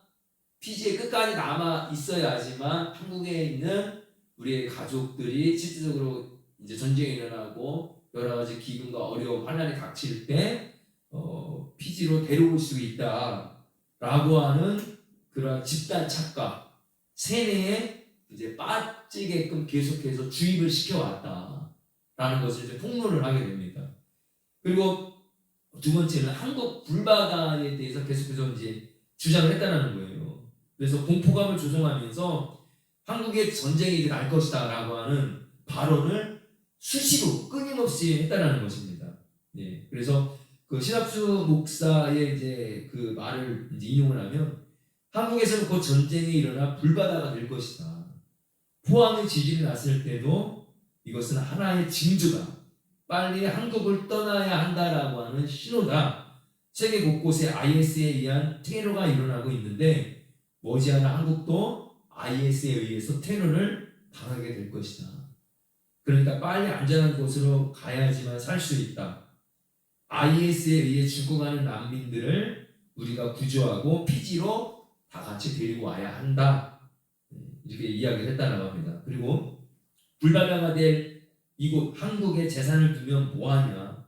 피지에 끝까지 남아 있어야지만 한국에 있는 우리의 가족들이 실질적으로 이제 전쟁이 일어나고 여러 가지 기근과 어려움, 환난이 닥칠 때 피지로 데려올 수 있다라고 하는 그런 집단 착각, 세뇌에 이제 빠지게끔 계속해서 주입을 시켜왔다라는 것을 이제 폭로를 하게 됩니다. 그리고 두 번째는 한국 불바다에 대해서 계속해서 이제 주장을 했다는 거예요. 그래서 공포감을 조성하면서 한국에 전쟁이 이제 날 것이다라고 하는 발언을 수시로 끊임없이 했다는 것입니다. 예, 그래서 그 신학수 목사의 이제 그 말을 이제 인용을 하면 한국에서는 곧 전쟁이 일어나 불바다가 될 것이다. 포항의 지진이 났을 때도 이것은 하나의 징조다. 빨리 한국을 떠나야 한다라고 하는 신호다. 세계 곳곳에 IS에 의한 테러가 일어나고 있는데 머지않아 한국도 IS에 의해서 테러를 당하게 될 것이다. 그러니까 빨리 안전한 곳으로 가야지만 살 수 있다. IS에 의해 죽어가는 난민들을 우리가 구조하고 피지로 다 같이 데리고 와야 한다. 이렇게 이야기를 했다고 합니다. 그리고 불바다가 될 이곳 한국에 재산을 두면 뭐하냐.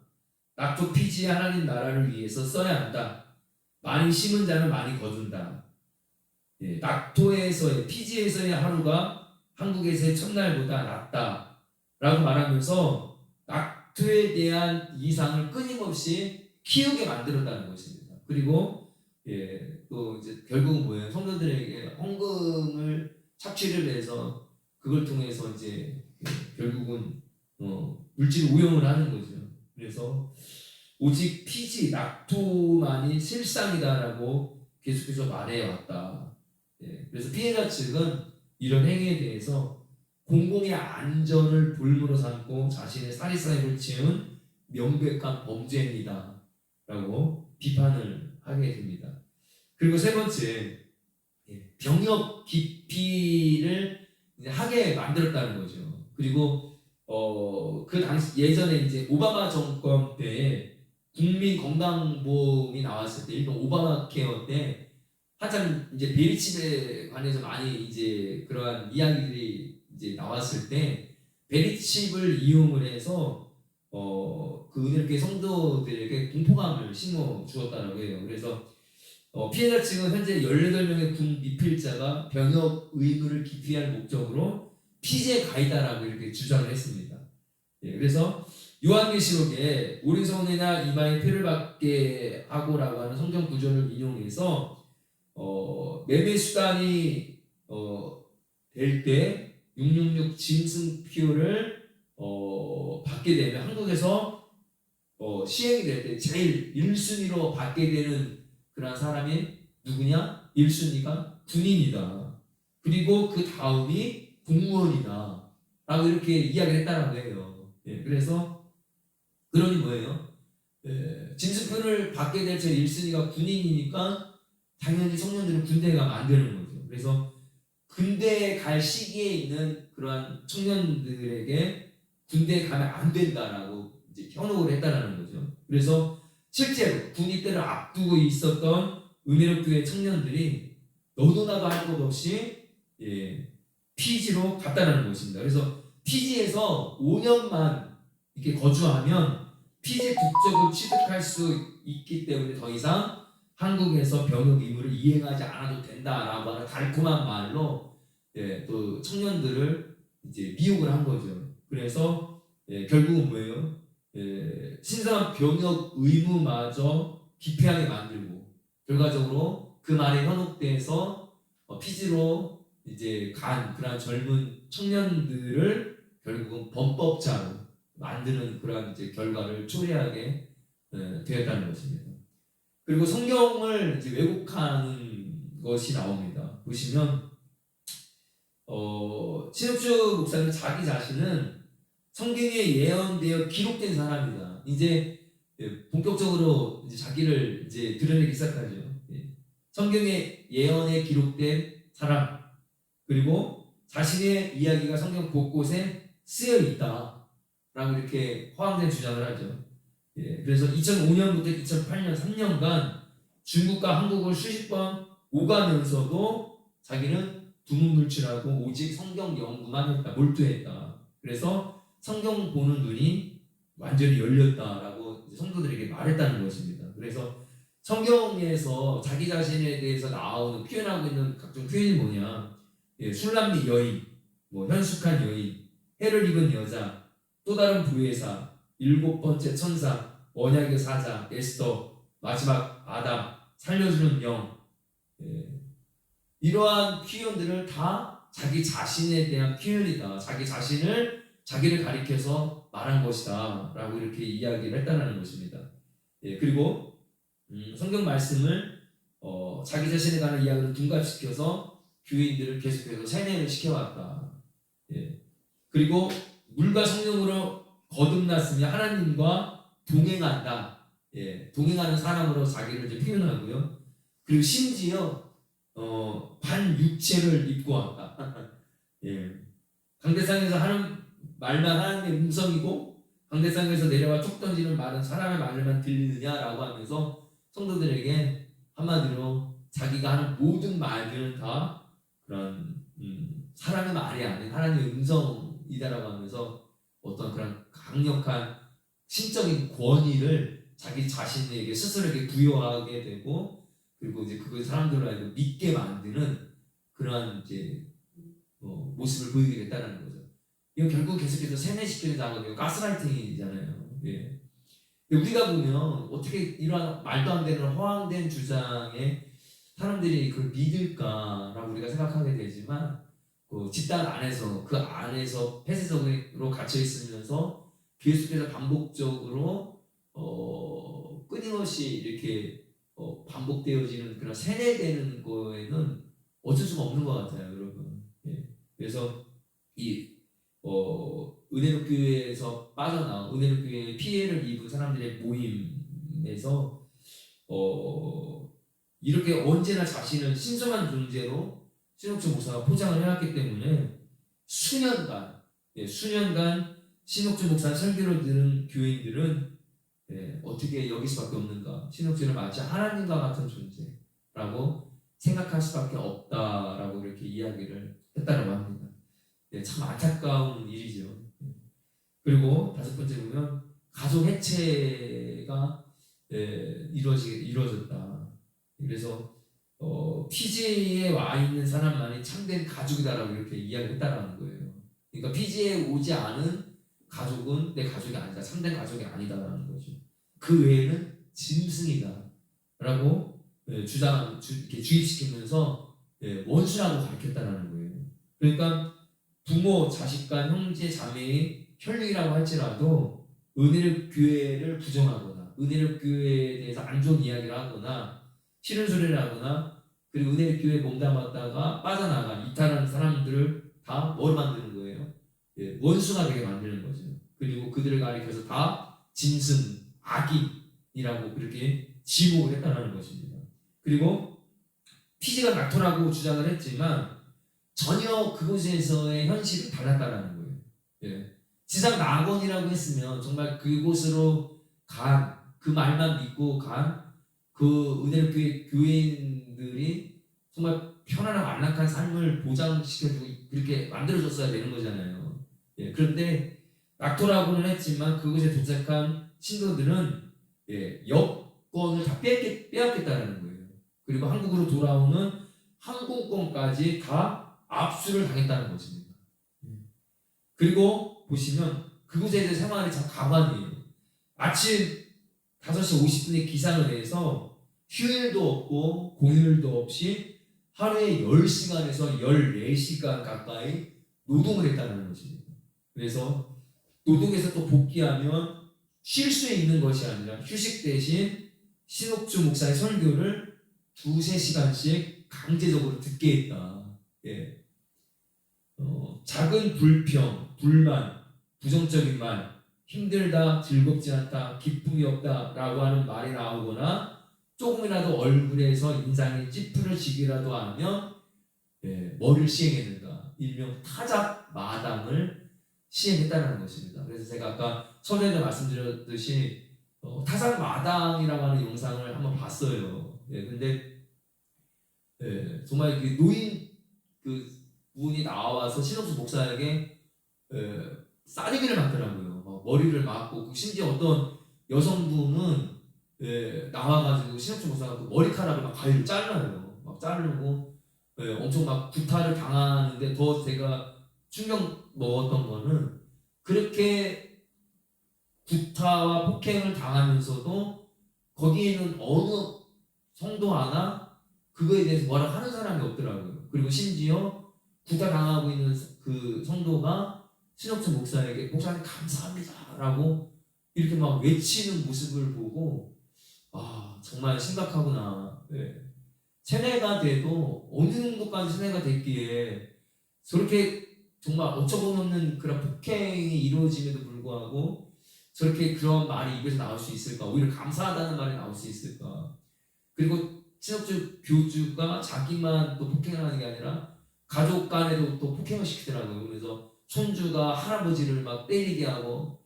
낙토 피지의 하나님 나라를 위해서 써야 한다. 많이 심은 자는 많이 거둔다. 예, 낙토에서의 피지에서의 하루가 한국에서의 첫날보다 낫다 라고 말하면서 낙토에 대한 이상을 끊임없이 키우게 만들었다는 것입니다. 그리고 또 이제 결국은 뭐예요? 성도들에게 헌금을 착취를 해서 그걸 통해서 이제 결국은 물질 오용을 하는 거죠. 그래서 오직 피지, 낙토만이 실상이다라고 계속해서 말해왔다. 그래서 피해자 측은 이런 행위에 대해서 공공의 안전을 볼모로 삼고 자신의 사리사욕을 채운 명백한 범죄입니다. 라고 비판을 하게 됩니다. 그리고 세 번째, 병역 기피를 하게 만들었다는 거죠. 그리고 그 당시 예전에 이제 오바마 정권 때 국민 건강보험이 나왔을 때 일본 오바마 케어 때 한참 이제 베리칩에 관해서 많이 이제 그러한 이야기들이 이제 나왔을 때 베리칩을 이용을 해서 그 은혜교회 성도들에게 공포감을 심어 주었다라고 해요. 그래서 피해자 측은 현재 18명의 군 미필자가 병역 의무를 기피할 목적으로 피지에 가 있다라고 이렇게 주장을 했습니다. 그래서 요한계시록에 오른손이나 이마에 피를 받게 하고라고 하는 성경 구절을 인용해서 매매 수단이 될 때 666 짐승표를 받게 되면 한국에서 시행이 될 때 제일 1순위로 받게 되는 그런 사람이 누구냐? 1순위가 군인이다. 그리고 그 다음이 공무원이다. 라고 이렇게 이야기를 했다는 거예요. 그래서 그러니 뭐예요? 짐승표를 받게 될 제일 1순위가 군인이니까 당연히 청년들은 군대에 가면 안 되는 거죠. 그래서 군대에 갈 시기에 있는 그러한 청년들에게 군대에 가면 안 된다라고 이제 현혹을 했다라는 거죠. 그래서 실제로 군입대를 앞두고 있었던 은혜롭 교회 청년들이 너도나도 할 것 없이 피지로 갔다는 것입니다. 그래서 피지에서 5년만 이렇게 거주하면 피지 국적을 취득할 수 있기 때문에 더 이상 한국에서 병역 의무를 이행하지 않아도 된다라고 하는 달콤한 말로 또 청년들을 이제 미혹을 한 거죠. 그래서 결국은 뭐예요? 신성한 병역 의무마저 기피하게 만들고 결과적으로 그 말에 현혹돼서 피지로 이제 간 그런 젊은 청년들을 결국은 범법자로 만드는 그런 이제 결과를 초래하게 되었다는 것입니다. 그리고 성경을 이제 왜곡하는 것이 나옵니다. 보시면 신혁주 목사님 자기 자신은 성경에 예언되어 기록된 사람이다. 이제 본격적으로 이제 자기를 이제 드러내기 시작하죠. 성경에 예언에 기록된 사람 그리고 자신의 이야기가 성경 곳곳에 쓰여 있다라고 이렇게 허황된 주장을 하죠. 그래서 2005년부터 2008년 3년간 중국과 한국을 수십 번 오가면서도 자기는 두문불출하고 오직 성경 연구만 했다, 몰두했다. 그래서 성경 보는 눈이 완전히 열렸다라고 성도들에게 말했다는 것입니다. 그래서 성경에서 자기 자신에 대해서 나오는 표현하고 있는 각종 표현이 뭐냐? 술람미 여인, 현숙한 여인, 해를 입은 여자, 또 다른 부회사, 7번째 천사, 언약의 사자, 에스더, 마지막 아담, 살려주는 영. 이러한 표현들을 다 자기 자신에 대한 표현이다. 자기를 가리켜서 말한 것이다. 라고 이렇게 이야기를 했다는 것입니다. 그리고 성경 말씀을 자기 자신에 관한 이야기를 둔갑시켜서 교인들을 계속해서 세뇌를 시켜왔다. 그리고 물과 성령으로 거듭났으며 하나님과 동행한다. 동행하는 사람으로 자기를 이제 표현하고요. 그리고 심지어 반육체를 입고 왔다. 강대상에서 하는 말만 하나님의 음성이고 강대상에서 내려와 툭 던지는 말은 사람의 말만 들리느냐라고 하면서 성도들에게 한마디로 자기가 하는 모든 말들은 다 그런 사람의 말이 아닌 하나님의 음성이다라고 하면서 어떤 그런 강력한 신적인 권위를 자기 자신에게 스스로에게 부여하게 되고 그리고 이제 그걸 사람들로 하여금 믿게 만드는 그러한 이제 모습을 보이게 됐다는 거죠. 이건 결국 계속해서 세뇌시키는 작업이고 가스라이팅이잖아요. 우리가 보면 어떻게 이러한 말도 안 되는 허황된 주장에 사람들이 그걸 믿을까라고 우리가 생각하게 되지만 집단 안에서 그 안에서 폐쇄적으로 갇혀 있으면서 계속해서 반복적으로 끊임없이 이렇게 반복되어지는 그런 세뇌되는 거에는 어쩔 수가 없는 것 같아요, 여러분. 그래서 이 은혜롭 교회에서 빠져나온 은혜롭 교회의 피해를 입은 사람들의 모임에서 이렇게 언제나 자신을 신성한 존재로 신옥주 목사가 포장을 해왔기 때문에 수년간 신옥주 목사 설교를 들은 교인들은 어떻게 여길 수밖에 없는가? 신옥주는 마치 하나님과 같은 존재라고 생각할 수밖에 없다라고 이렇게 이야기를 했다고 합니다. 참 안타까운 일이죠. 그리고 다섯 번째 보면 가족 해체가 이루어졌다. 그래서 피지에 와 있는 사람만이 참된 가족이다라고 이렇게 이야기했다라는 거예요. 그러니까 피지에 오지 않은 가족은 내 가족이 아니다, 참된 가족이 아니다라는 거죠. 그 외에는 짐승이다라고 이렇게 주입시키면서 원수라고 가르쳤다라는 거예요. 그러니까 부모, 자식 간, 형제, 자매의 혈육이라고 할지라도 은혜롭 교회를 부정하거나 은혜롭 교회에 대해서 안 좋은 이야기를 하거나 싫은 소리를 하거나 그리고 은혜롭 교회에 몸담았다가 빠져나가 이탈하는 사람들을 다 뭘 만드는 거예요? 원수가 되게 만드는 거죠. 그리고 그들을 가리켜서 다 짐승, 악인이라고 그렇게 지목을 했다는 것입니다. 그리고 피지가 낙토라고 주장을 했지만 전혀 그곳에서의 현실은 달랐다는 거예요. 지상 낙원이라고 했으면 정말 그곳으로 간 그 말만 믿고 간 그 은혜로 교회인들이 정말 편안하고 안락한 삶을 보장시켜주고 그렇게 만들어줬어야 되는 거잖아요. 예, 그런데 낙토라고는 했지만 그곳에 도착한 신도들은 여권을 다 빼앗겠다는 거예요. 그리고 한국으로 돌아오는 항공권까지 다 압수를 당했다는 것입니다. 그리고 보시면 그곳에 이제 생활이 참 가관이에요. 아침 5시 50분에 기상을 해서 휴일도 없고 공휴일도 없이 하루에 10시간에서 14시간 가까이 노동을 했다는 것입니다. 그래서 노동에서 또 복귀하면 쉴 수 있는 것이 아니라 휴식 대신 신옥주 목사의 설교를 2-3시간씩 강제적으로 듣게 했다. 예. 작은 불평, 불만, 부정적인 말, 힘들다, 즐겁지 않다, 기쁨이 없다 라고 하는 말이 나오거나 조금이라도 얼굴에서 인상이 찌푸려지기라도 하면 뭐를 시행했는가? 일명 타작 마당을 시행했다는 것입니다. 그래서 제가 아까 처음에 말씀드렸듯이 타작 마당이라고 하는 영상을 한번 봤어요. 근데 정말 그 노인 그 분이 나와서 신옥수 목사에게 싸대기를 맞더라고요. 머리를 맞고 심지어 어떤 여성분은 나와가지고 신옥수 목사가 그 머리카락을 막 가위로 잘라요. 막 자르고 엄청 막 구타를 당하는데 더 제가 충격 먹었던 거는 그렇게 구타와 폭행을 당하면서도 거기에 있는 어느 성도 하나 그거에 대해서 뭐라 하는 사람이 없더라고요. 그리고 심지어 구타 당하고 있는 그 성도가 신옥주 목사에게 목사님 감사합니다라고 이렇게 막 외치는 모습을 보고 정말 심각하구나. 세뇌가 돼도 어느 정도까지 세뇌가 됐기에 저렇게 정말 어처구니없는 그런 폭행이 이루어짐에도 불구하고 저렇게 그런 말이 입에서 나올 수 있을까? 오히려 감사하다는 말이 나올 수 있을까? 그리고 신옥주 교주가 자기만 또 폭행을 하는 게 아니라 가족 간에도 또 폭행을 시키더라고요. 그래서 손주가 할아버지를 막 때리게 하고,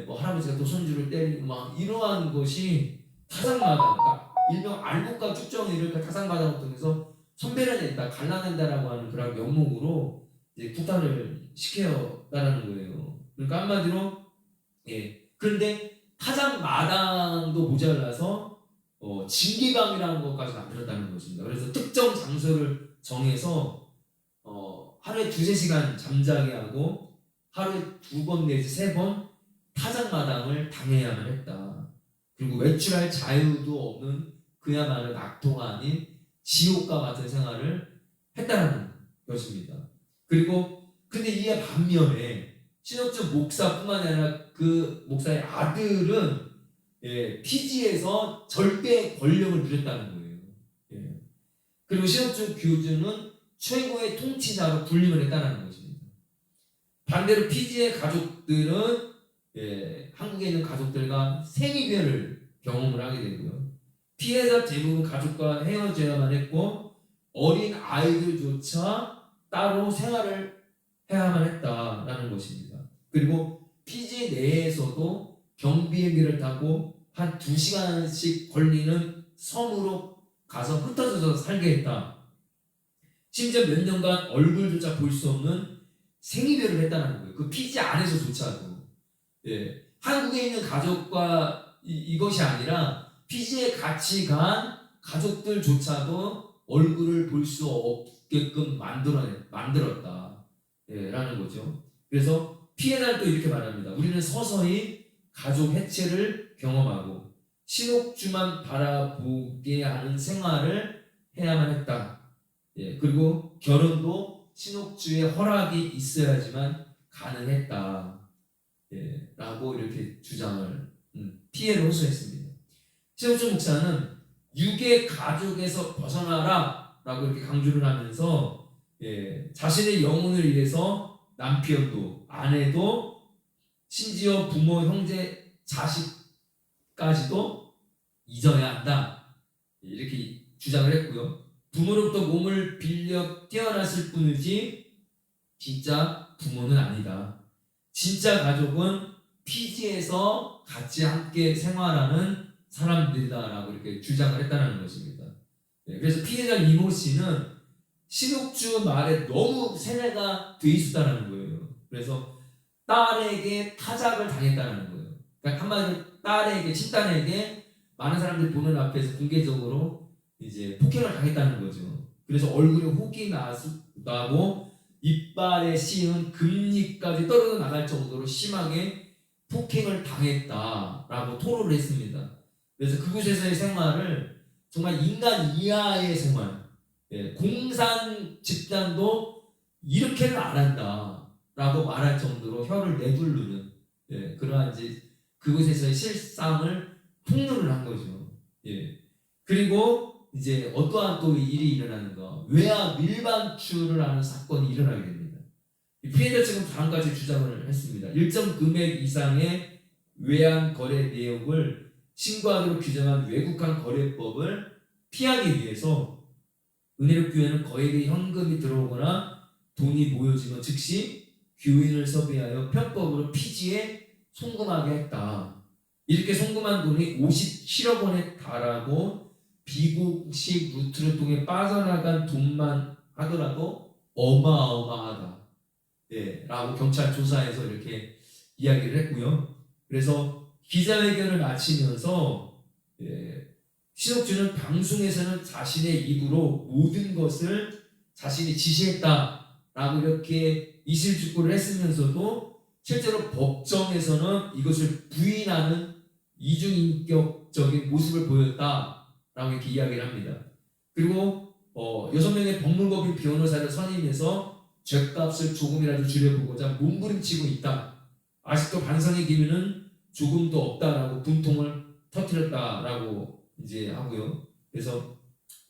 뭐 할아버지가 또 손주를 때리고 막 이러한 것이 타상마당, 그러니까 일명 알곡과 축정이를 타상마당을 통해서 선별해낸다, 갈라낸다라고 하는 그런 명목으로 이제 구타를 시켰다라는 거예요. 그러니까 한마디로 그런데 타작마당도 모자라서 징계감이라는 것까지 만들었다는 것입니다. 그래서 특정 장소를 정해서 하루에 2-3시간 잠자게 하고 하루에 2번 내지 3번 타작마당을 당해야만 했다. 그리고 외출할 자유도 없는 그야말로 낙토가 아닌 지옥과 같은 생활을 했다는 것입니다. 그리고 근데 이에 반면에 신옥주 목사뿐만 아니라 그 목사의 아들은 피지에서 절대 권력을 누렸다는 거예요. 그리고 신옥주 교주는 최고의 통치자로 군림을 했다는 것입니다. 반대로 피지의 가족들은 한국에 있는 가족들과 생이별을 경험을 하게 되고요. 피해자 대부분 가족과 헤어져야만 했고 어린 아이들조차 따로 생활을 해야만 했다라는 것입니다. 그리고 피지 내에서도 경비행기를 타고 한 2시간씩 걸리는 섬으로 가서 흩어져서 살게 했다. 심지어 몇 년간 얼굴조차 볼 수 없는 생이별을 했다는 거예요. 그 피지 안에서조차도. 한국에 있는 가족과 이것이 아니라 피지에 같이 간 가족들조차도 얼굴을 볼 수 없게끔 만들었다. 라는 거죠. 그래서 피해자는 또 이렇게 말합니다. 우리는 서서히 가족 해체를 경험하고 신옥주만 바라보게 하는 생활을 해야만 했다. 그리고 결혼도 신옥주의 허락이 있어야지만 가능했다. 라고 이렇게 주장을 피해를 호소했습니다. 신옥주 목사는 육의 가족에서 벗어나라 라고 이렇게 강조를 하면서 자신의 영혼을 위해서 남편도 아내도 심지어 부모, 형제, 자식까지도 잊어야 한다 이렇게 주장을 했고요. 부모로부터 몸을 빌려 태어났을 뿐이지 진짜 부모는 아니다. 진짜 가족은 피지에서 같이 함께 생활하는 사람들이다라고 이렇게 주장을 했다는 것입니다. 그래서 피해자 이모 씨는 신옥주 말에 너무 세뇌가 돼 있었다는 거예요. 그래서 딸에게 타작을 당했다는 거예요. 그러니까 한마디로 딸에게, 친딸에게 많은 사람들이 보는 앞에서 공개적으로 이제 폭행을 당했다는 거죠. 그래서 얼굴에 혹이 나고 이빨에 씌운 금리까지 떨어져 나갈 정도로 심하게 폭행을 당했다라고 토로를 했습니다. 그래서 그곳에서의 생활을 정말 인간 이하의 생활, 공산 집단도 이렇게는 안 한다라고 말할 정도로 혀를 내두르는 그러한 이제 그곳에서의 실상을 폭로를 한 거죠. 그리고 이제 어떠한 또 일이 일어나는가? 외압 밀반출을 하는 사건이 일어나게 됩니다. 피해자 측은 다음까지 주장을 했습니다. 일정 금액 이상의 외환 거래 내역을 신고하도록 규정한 외국환 거래법을 피하기 위해서 은혜롭교회는 거액의 현금이 들어오거나 돈이 모여지면 즉시 교인을 섭외하여 편법으로 피지에 송금하게 했다. 이렇게 송금한 돈이 57억 원에 달하고 비공식 루트를 통해 빠져나간 돈만 하더라도 어마어마하다. 라고 경찰 조사에서 이렇게 이야기를 했고요. 그래서 기자회견을 마치면서 신옥주는 방송에서는 자신의 입으로 모든 것을 자신이 지시했다라고 이렇게 이실직고를 했으면서도 실제로 법정에서는 이것을 부인하는 이중인격적인 모습을 보였다라고 이렇게 이야기를 합니다. 그리고 6명의 법무법인 변호사를 선임해서 죗값을 조금이라도 줄여보고자 몸부림치고 있다. 아직도 반성의 기미는 조금도 없다라고 분통을 터뜨렸다라고 이제 하고요. 그래서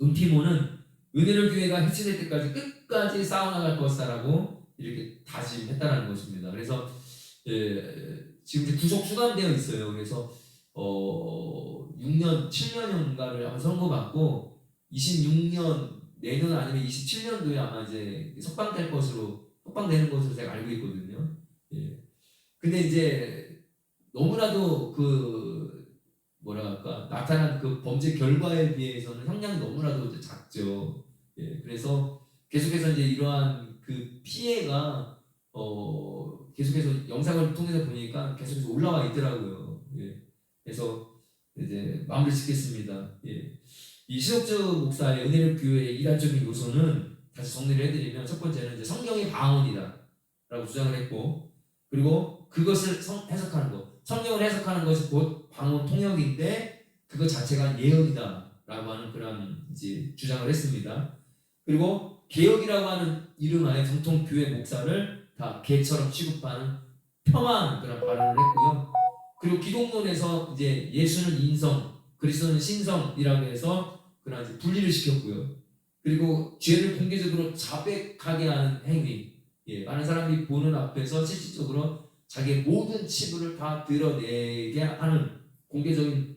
은피모는 은혜를 교회가 해체될 때까지 끝까지 싸워나갈 것이다라고 이렇게 다짐했다라는 것입니다. 그래서 지금 이제 구속 수감되어 있어요. 그래서 6년, 7년인가를 선고받고 26년 내년 아니면 27년도에 아마 이제 석방되는 것으로 제가 알고 있거든요. 근데 이제 너무나도 그 뭐랄까 나타난 그 범죄 결과에 비해서는 형량이 너무나도 작죠. 그래서 계속해서 이제 이러한 그 피해가 계속해서 영상을 통해서 보니까 계속해서 올라와 있더라고요. 그래서 이제 마무리 짓겠습니다. 이 신옥주 목사의 은혜롭 교회의 이단적인 요소는 다시 정리를 해드리면 첫 번째는 이제 성경의 방언이다라고 주장을 했고, 그리고 그것을 해석하는 것, 성경을 해석하는 것이 곧 방언 통역인데 그것 자체가 예언이다라고 하는 그런 이제 주장을 했습니다. 그리고 개혁이라고 하는 이름 안에 정통 교회 목사를 다 개처럼 취급하는 폄하하는 그런 발언을 했고요. 그리고 기독론에서 이제 예수는 인성, 그리스도는 신성이라고 해서 그런 이제 분리를 시켰고요. 그리고 죄를 공개적으로 자백하게 하는 행위, 많은 사람들이 보는 앞에서 실질적으로 자기의 모든 치부를 다 드러내게 하는 공개적인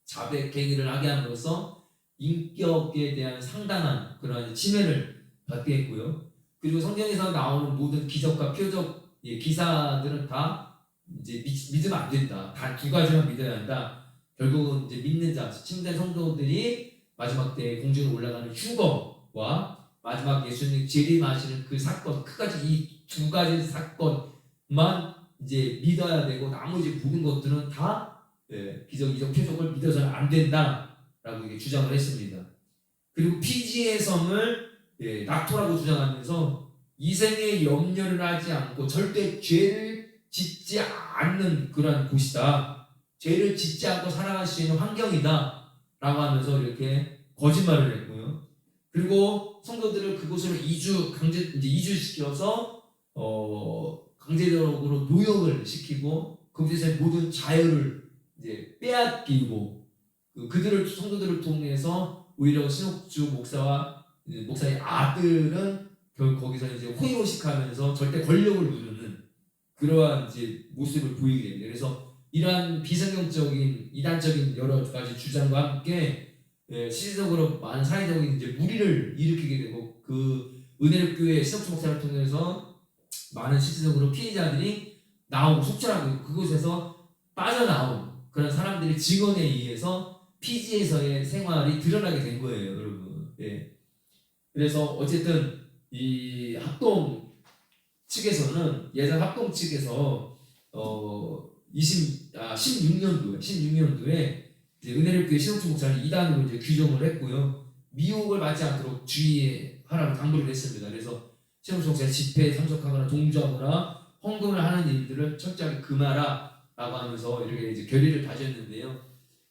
자백 행위를 하게 함으로써 인격에 대한 상당한 그런 침해를 받게 했고요. 그리고 성경에서 나오는 모든 기적과 표적 기사들은 다 이제 믿으면 안 된다. 단 두 가지만 믿어야 한다. 결국은 이제 믿는 자, 침된 성도들이 마지막 때 공중에 올라가는 휴거와 마지막 예수님 재림하시는 그 사건, 끝까지 이 두 가지 사건만 이제 믿어야 되고 나머지 모든 것들은 다 기적, 이적, 표적을 믿어서는 안 된다라고 이게 주장을 했습니다. 그리고 피지의 성을 낙토라고 주장하면서 이생에 염려를 하지 않고 절대 죄를 짓지 않는 그런 곳이다. 죄를 짓지 않고 살아갈 수 있는 환경이다 라고 하면서 이렇게 거짓말을 했고요. 그리고 성도들을 그곳으로 이주시켜서 강제적으로 노역을 시키고 그곳에서의 모든 자유를 이제 빼앗기고 그들을 성도들을 통해서 오히려 신옥주 목사의 아들은 결국 거기서 이제 호의호식하면서 절대 권력을 누르는 그러한 이제 모습을 보이게 됩니다. 그래서 이러한 비성경적인 이단적인 여러 가지 주장과 함께 실질적으로 많은 사회적인 이제 무리를 일으키게 되고 그 은혜롭 교회 신옥주 목사를 통해서 많은 실질적으로 피해자들이 나오고 속출하고 그곳에서 빠져나온 그런 사람들의 증언에 의해서 피지에서의 생활이 드러나게 된 거예요, 여러분. 예. 그래서 어쨌든 이 합동 측에서는 예전 합동 측에서 16년도에 이제 은혜롭 교회 신홍춘 목사를 이단으로 이제 규정을 했고요. 미혹을 받지 않도록 주의하라고 당부를 했습니다. 그래서 신홍춘 목사의 집회에 참석하거나 동조하거나 헌금을 하는 일들을 철저하게 금하라라고 하면서 이렇게 이제 결의를 다졌는데요.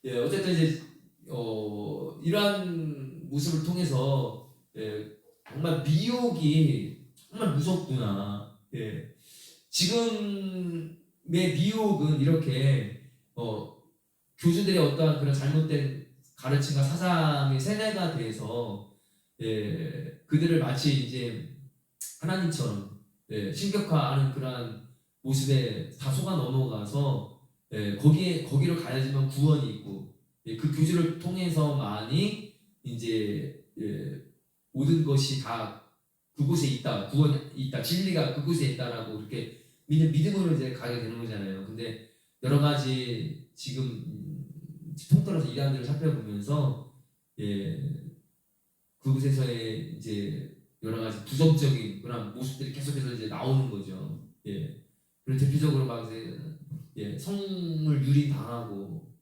예, 어쨌든 이제 이러한 모습을 통해서 정말 미혹이 정말 무섭구나. 예. 지금의 미혹은 이렇게 교주들의 어떠한 그런 잘못된 가르침과 사상의 세뇌가 돼서 그들을 마치 이제 하나님처럼 신격화하는 그러한 모습에 다 속아 넘어가서 거기로 가야지만 구원이 있고 그 교주를 통해서만이 이제 모든 것이 다 그곳에 있다, 구원이 있다, 진리가 그곳에 있다라고 이렇게 믿는 믿음으로 이제 가게 되는 거잖아요. 근데 여러 가지 지금 통틀어서 이단들을 살펴보면서 그곳에서의 이제 여러 가지 부정적인 그런 모습들이 계속해서 이제 나오는 거죠. 그리고 대표적으로 막 이제 성을 유린당하고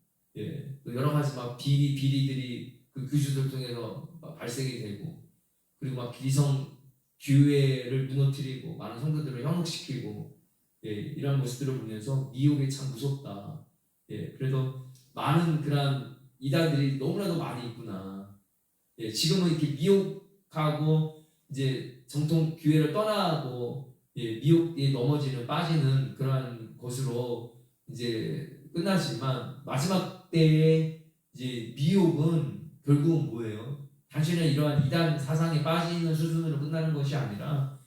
또 여러 가지 막 비리들이 그 교주들 통해서 막 발생이 되고 그리고 막 기성 교회를 무너뜨리고 많은 성도들을 현혹시키고 이런 모습들을 보면서 미혹이 참 무섭다. 그래도 많은 그런 이단들이 너무나도 많이 있구나. 지금은 이렇게 미혹하고 이제 정통 교회를 떠나고 미혹에 넘어지는 빠지는 그러한 것으로 이제 끝나지만 마지막 때의 이제 미혹은 결국은 뭐예요? 단순히 이러한 이단 사상에 빠지는 수준으로 끝나는 것이 아니라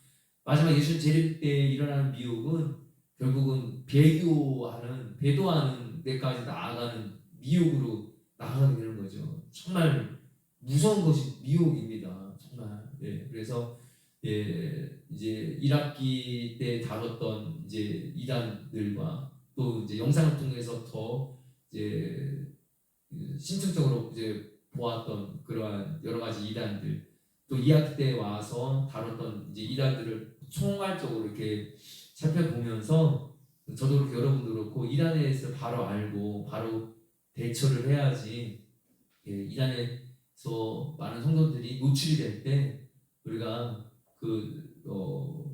마지막 예수 재림 때 일어나는 미혹은 결국은 배도하는 데까지 나아가는 미혹으로 나아가게 되는 거죠. 정말 무서운 것이 미혹입니다. 정말. 그래서 이제 1학기 때 다뤘던 이제 이단들과 또 이제 영상을 통해서 더 이제 신청적으로 이제 보았던 그러한 여러 가지 이단들 또 2학기 때 와서 다뤘던 이제 이단들을 총괄적으로 이렇게 살펴보면서 저도 그렇고 여러분도 그렇고 이단에 대해서 바로 알고 바로 대처를 해야지 이단에서 많은 성도들이 노출이 될 때 우리가 그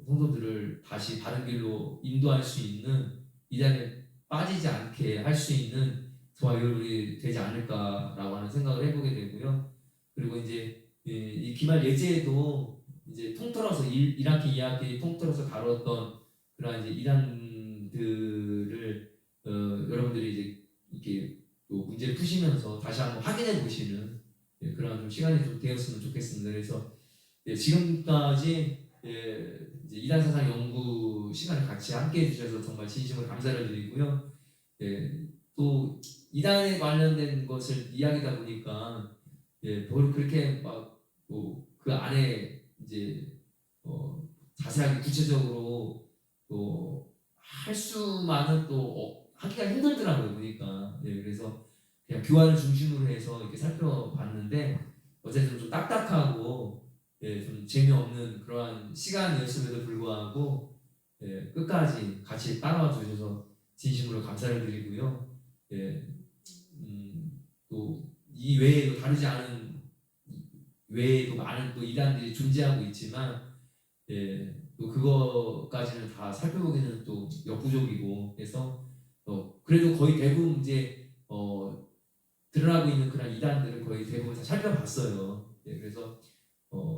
성도들을 다시 바른 길로 인도할 수 있는 이단에 빠지지 않게 할 수 있는 저와 여러분이 되지 않을까라고 하는 생각을 해보게 되고요. 그리고 이제 이 기말 예제에도 이제 통틀어서 1학기, 2학기 통틀어서 다뤘던 그런 이제 이단들을 여러분들이 이제 이렇게 또 문제를 푸시면서 다시 한번 확인해 보시는 그런 좀 시간이 좀 되었으면 좋겠습니다. 그래서 지금까지 이제 이단 사상 연구 시간을 같이 함께 해주셔서 정말 진심으로 감사를 드리고요. 또 이단에 관련된 것을 이야기다 보니까 뭘 그렇게 막 그 안에 이제 자세하게 구체적으로 또 할 수만은 또 하기가 힘들더라고요 보니까. 그래서 그냥 교환을 중심으로 해서 이렇게 살펴봤는데 어쨌든 좀 딱딱하고 좀 재미없는 그러한 시간이었음에도 불구하고 끝까지 같이 따라와 주셔서 진심으로 감사를 드리고요. 또 이 외에도 다르지 않은 외에도 많은 또 이단들이 존재하고 있지만 또 그거까지는 다 살펴보기는 또 역부족이고 그래서 그래도 거의 대부분 이제 드러나고 있는 그런 이단들을 거의 대부분 다 살펴봤어요. 그래서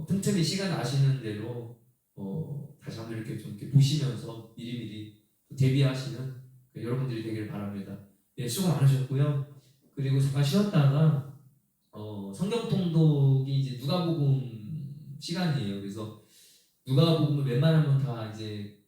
틈틈이 시간 나시는 대로 다시 한번 이렇게 좀 이렇게 보시면서 미리미리 대비하시는 여러분들이 되길 바랍니다. 수고 많으셨고요. 그리고 잠깐 쉬었다가 성경 통독이 이제 누가복음 시간이에요. 그래서 누가복음을 웬만하면 다 이제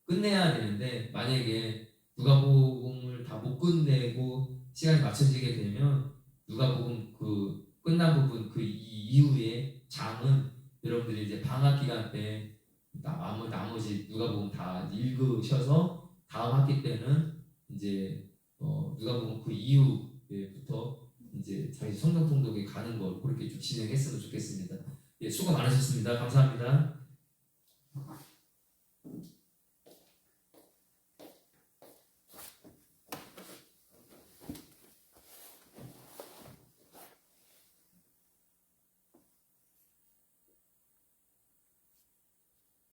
끝내야 되는데 만약에 누가복음을 다 못 끝내고 시간이 맞춰지게 되면 누가복음 그 끝난 부분 그 이후에 장은 여러분들이 이제 방학 기간 때 나머지 누가복음 다 읽으셔서 다음 학기 때는 이제 누가복음 그 이후부터 이제 자기 성경 통독에 가는 걸 그렇게 좀 진행했으면 좋겠습니다. 예, 수고 많으셨습니다. 감사합니다.